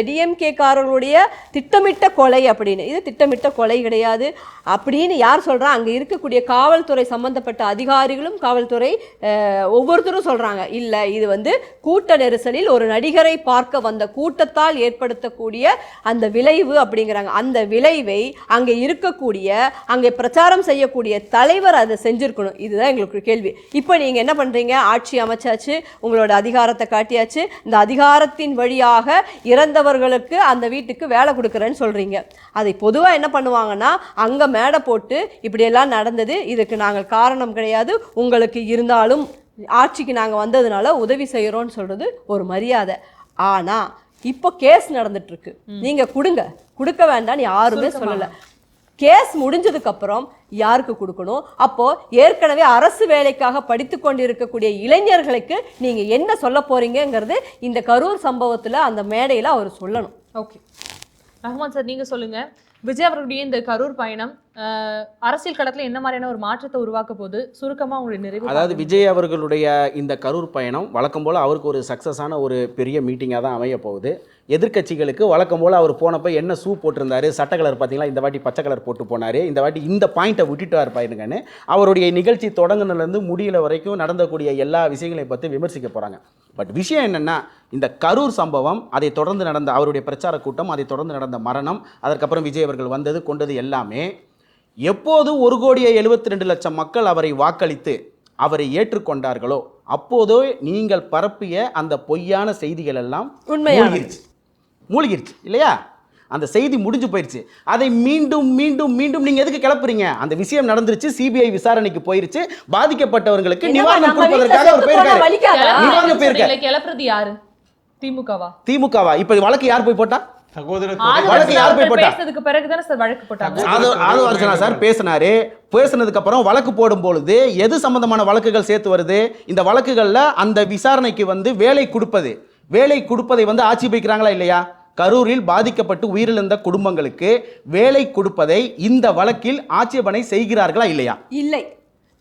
டிஎம்கேக்காரர்களுடைய திட்டமிட்ட கொலை அப்படின்னு. இது திட்டமிட்ட கொலை கிடையாது அப்படின்னு யார் சொல்கிறா? அங்கே இருக்கக்கூடிய காவல்துறை சம்பந்தப்பட்ட அதிகாரிகளும் காவல்துறை ஒவ்வொருத்தரும் சொல்கிறாங்க. இல்லை, இது கூட்ட நெரிசலில் ஒரு நடிகரை பார்க்க வந்த கூட்டத்தால் ஏற்படுத்தக்கூடிய அந்த விளைவு அப்படிங்கிறாங்க. அந்த விளைவை அங்கே இருக்கக்கூடிய அங்கே பிரச்சாரம் செய்யக்கூடிய தலைவர் அதை செஞ்சிருக்கணும். இதுதான் எங்களுக்கு கேள்வி. இப்போ நீங்கள் என்ன பண்ணுறீங்க? ஆட்சி அமைச்சாச்சு, உங்களோட அதிகாரத்தை காட்டியாச்சு, இந்த அதிகாரத்தின் வழியாக இறந்தவர்களுக்கு அந்த வீட்டுக்கு வேலை கொடுக்குறேன்னு சொல்கிறீங்க. அதை பொதுவாக என்ன பண்ணுவாங்கன்னா அங்கே மேடை போட்டு இப்படியெல்லாம் நடந்தது, இதுக்கு நாங்கள் காரணம் கிடையாது, உங்களுக்கு இருந்தாலும் ஆட்சிக்கு நாங்கள் வந்ததுனால உதவி செய்கிறோன்னு சொல்கிறது ஒரு மரியாதை. ஆனால் இப்போ கேஸ் நடந்துட்டுருக்கு, நீங்கள் கொடுக்க வேண்டாம்னு யாருமே சொல்லலை. கேஸ் முடிஞ்சதுக்கப்புறம் யாருக்கு கொடுக்கணும்? அப்போது ஏற்கனவே அரசு வேலைக்காக படித்து கொண்டிருக்கக்கூடிய இளைஞர்களுக்கு நீங்கள் என்ன சொல்ல போகிறீங்கிறது இந்த கரூர் சம்பவத்தில் அந்த மேடையில் அவர் சொல்லணும். ஓகே ரஹ்மான் சார், நீங்கள் சொல்லுங்கள். விஜய் அவர்களுடைய இந்த கரூர் பயணம் அரசியல் களத்தில் என்ன மாதிரியான ஒரு மாற்றத்தை உருவாக்க போது சுருக்கமாக உங்களுடைய நிறைவு? அதாவது விஜய் அவர்களுடைய இந்த கரூர் பயணம் வழக்கம் போல் அவருக்கு ஒரு சக்ஸஸான ஒரு பெரிய மீட்டிங்காக தான் அமைய போகுது. எதிர்க்கட்சிகளுக்கு வழக்கம் போல் அவர் போனப்போ என்ன ஷூ போட்டிருந்தாரு, சட்ட கலர் பார்த்தீங்களா, இந்த வாட்டி பச்சை கலர் போட்டு போனார், இந்த வாட்டி இந்த பாயிண்ட்டை விட்டுட்டார் பாருங்கன்னு அவருடைய நிகழ்ச்சி தொடங்குனதுலேருந்து முடியல வரைக்கும் நடந்தக்கூடிய எல்லா விஷயங்களையும் பற்றி விமர்சிக்க போகிறாங்க. பட் விஷயம் என்னென்னா, இந்த கரூர் சம்பவம், அதை தொடர்ந்து நடந்த அவருடைய பிரச்சார கூட்டம், அதை தொடர்ந்து நடந்த மரணம், அதற்கப்புறம் விஜய் அவர்கள் வந்தது கொண்டது எல்லாமே எப்போது 1,72,00,000 மக்கள் அவரை வாக்களித்து அவரை ஏற்றுக்கொண்டார்களோ அப்போதோ நீங்கள் பரப்பிய அந்த பொய்யான செய்திகள் எல்லாம் மூழ்கிருச்சு இல்லையா? அந்த செய்தி முடிஞ்சு போயிடுச்சு. அதை மீண்டும் மீண்டும் மீண்டும் நீங்க எதுக்கு கிளப்புறீங்க? அந்த விஷயம் நடந்துருச்சு, சிபிஐ விசாரணைக்கு போயிருச்சு, பாதிக்கப்பட்டவர்களுக்கு நிவாரணம் கொடுப்பதற்காக அவர் போயிருக்காரு. கிளப்புறது யாரு? திமுகவா? இப்ப வழக்கு யார் போய் போட்டா? பேசினதுக்கு அப்புறம் வழக்கு போடும் பொழுது எது சம்பந்தமான வழக்குகள் சேர்த்து வருது? இந்த வழக்குகள்ல அந்த விசாரணைக்கு வேலை கொடுப்பதை ஆட்சேபிக்கிறாங்களா இல்லையா? கரூரில் பாதிக்கப்பட்டு உயிரிழந்த குடும்பங்களுக்கு வேலை கொடுப்பதை இந்த வழக்கில் ஆட்சேபனை செய்கிறார்களா இல்லையா? இல்லை,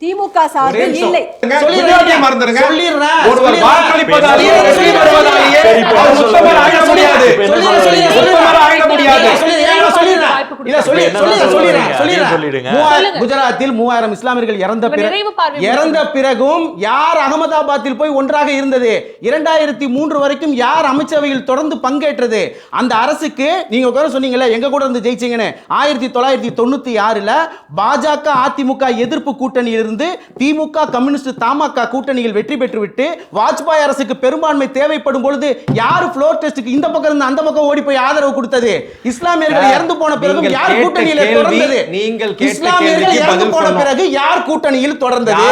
திமுக சார்பில் இல்லை. குஜராத்தில் 3000 இஸ்லாமியர்கள் இறந்த பிறகும் யார் அகமதாபாத்தில் போய் ஒன்றாக இருந்தது? 2003 வரைக்கும் யார் அமைச்சரவையில் தொடர்ந்து பங்கேற்றது? அந்த அரசுக்கு நீங்க சொன்னீங்கல்ல எங்க கூட இருந்து ஜெயிச்சீங்கன்னு. 1996ல பாஜக அதிமுக எதிர்ப்பு கூட்டணியில் இருந்து திமுக கம்யூனிஸ்ட் தமாக கூட்டணியில் வெற்றி பெற்றுவிட்டு வாஜ்பாய் அரசுக்கு பெரும்பான்மை தேவைப்படும் பொழுது யார் ஃப்ளோர் டெஸ்டுக்கு இந்த பக்கம் இருந்து அந்த பக்கம் ஓடி போய் ஆதரவு கொடுத்தது? இஸ்லாமியர்கள் இறந்து போன பிறகு யார் கூட்டணியில் தொடர்ந்தது? இஸ்லாமியர்கள் இறந்து போன பிறகு யார் கூட்டணியில் தொடர்ந்தது?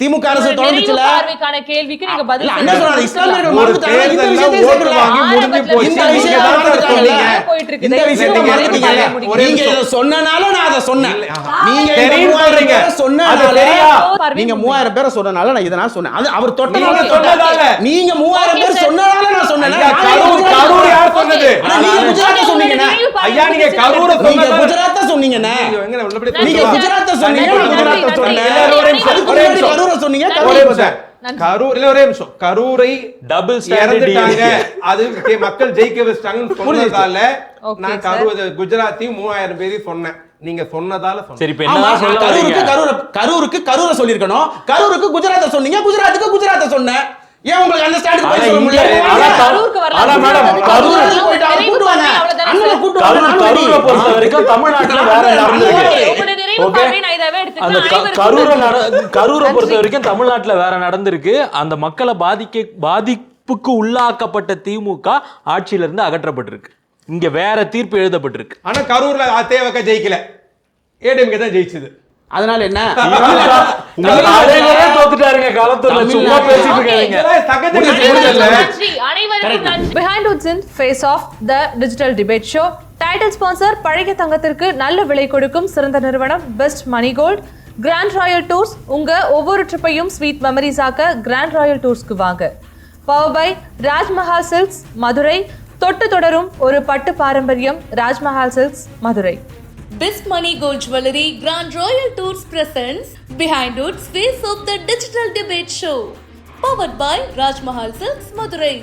திமுக அரசு தொடர்ந்துச்சுல. பார்வைக்கான கேள்விக்கு நீங்க பதில் என்ன சொல்றாங்க? இஸ்லாமியர்கள் மறந்துட்டாங்க. இந்த விஷயத்தை சொல்றாங்க. முடிஞ்சு போச்சு. இந்த விஷயத்தை மறந்துட்டீங்க. நீங்க இத சொன்னனால நான் அத சொன்னேன். நீங்க தெரியும்ன்றீங்க. சொன்னனால நீங்க 3000 பேரை சொன்னனால நான் இத நான் சொன்னேன். அது அவர் தொட்டனால நீங்க 3000 பேர் சொன்னனால நான் சொன்னேன். கரூர் யார் சொன்னது? நீங்க குஜராத் சொன்னீங்கனா? ஐயா நீங்க கரூர் சொன்னீங்க. குஜராத் சொன்னீங்கனா? நீங்க குஜராத் சொன்னீங்க. குஜராத் சொன்னீங்க. கரூர் சொன்னீங்க. கரூர் இல்ல ஒரே நிமிஷம். கரூரை டபுள் இறந்துட்டாங்க, அது மக்கள் ஜெயிக்க வச்சிட்டாங்கன்னு சொன்னதால நான் கரூர் குஜராத்தையும் 3000 பேரையும் சொன்னேன். நீங்க சொன்னதால சரி, இப்ப என்ன சொல்றீங்க? கரூருக்கு கரூரை சொல்லிருக்கணும், கரூருக்கு குஜராத்தை சொன்னீங்க, குஜராத்துக்கு குஜராத்தை சொன்னேன். ஏன் உங்களுக்கு அண்டர்ஸ்டாண்ட் பண்ண சொல்ல முடியல? கரூருக்கு வரலாம். ஆனா மேடம் கரூருக்கு போய்ட்டு கூட்டுவாங்க. அண்ணனை கூட்டுவாங்க. கரூரை பொறுத்த வரைக்கும் தமிழ்நாட்டுல வேற நடந்துருக்கு. அந்த கரூரை பொறுத்த வரைக்கும் தமிழ்நாட்டுல வேற நடந்திருக்கு. அந்த மக்களை பாதிப்புக்கு உள்ளாக்கப்பட்ட திமுக ஆட்சியில இருந்து அகற்றப்பட்டிருக்கு. இங்க வேற தீர்ப்பு எழுதப்பட்டிருக்கு. ஆனா கரூர்ல தேவக ஜெயிக்கல, ஏடிஎம்கே தான் ஜெயிச்சது. அதனால என்ன? தோத்துட்டாருங்க காலத்துல. சும்மா பேசிட்டு இருக்காங்க. அனைவருக்கும் நன்றி. Behind Woods in Face Off the Digital Debate Show. Title sponsor பழைய தங்கத்திற்கு நல்ல விலை கொடுக்கும் சிறந்த நிறுவனம் Best Money Gold. Grand Royal Tours, உங்க ஒவ்வொரு ட்ரிப்பையும் ஸ்வீட் மெமரிஸ் ஆக்க கிராண்ட் ராயல் டூர்ஸ்க்கு வாங்க. Power by Rajmahal Silks Madurai. தொட்டு தொடரும் ஒரு பட்டு பாரம்பரியம். Rajmahal Silks Madurai. Best Money Gold Jewelry Grand Royal Tours presents Behind Woods Face of the Digital Debate Show. Powered by Rajmahal Silks Madurai.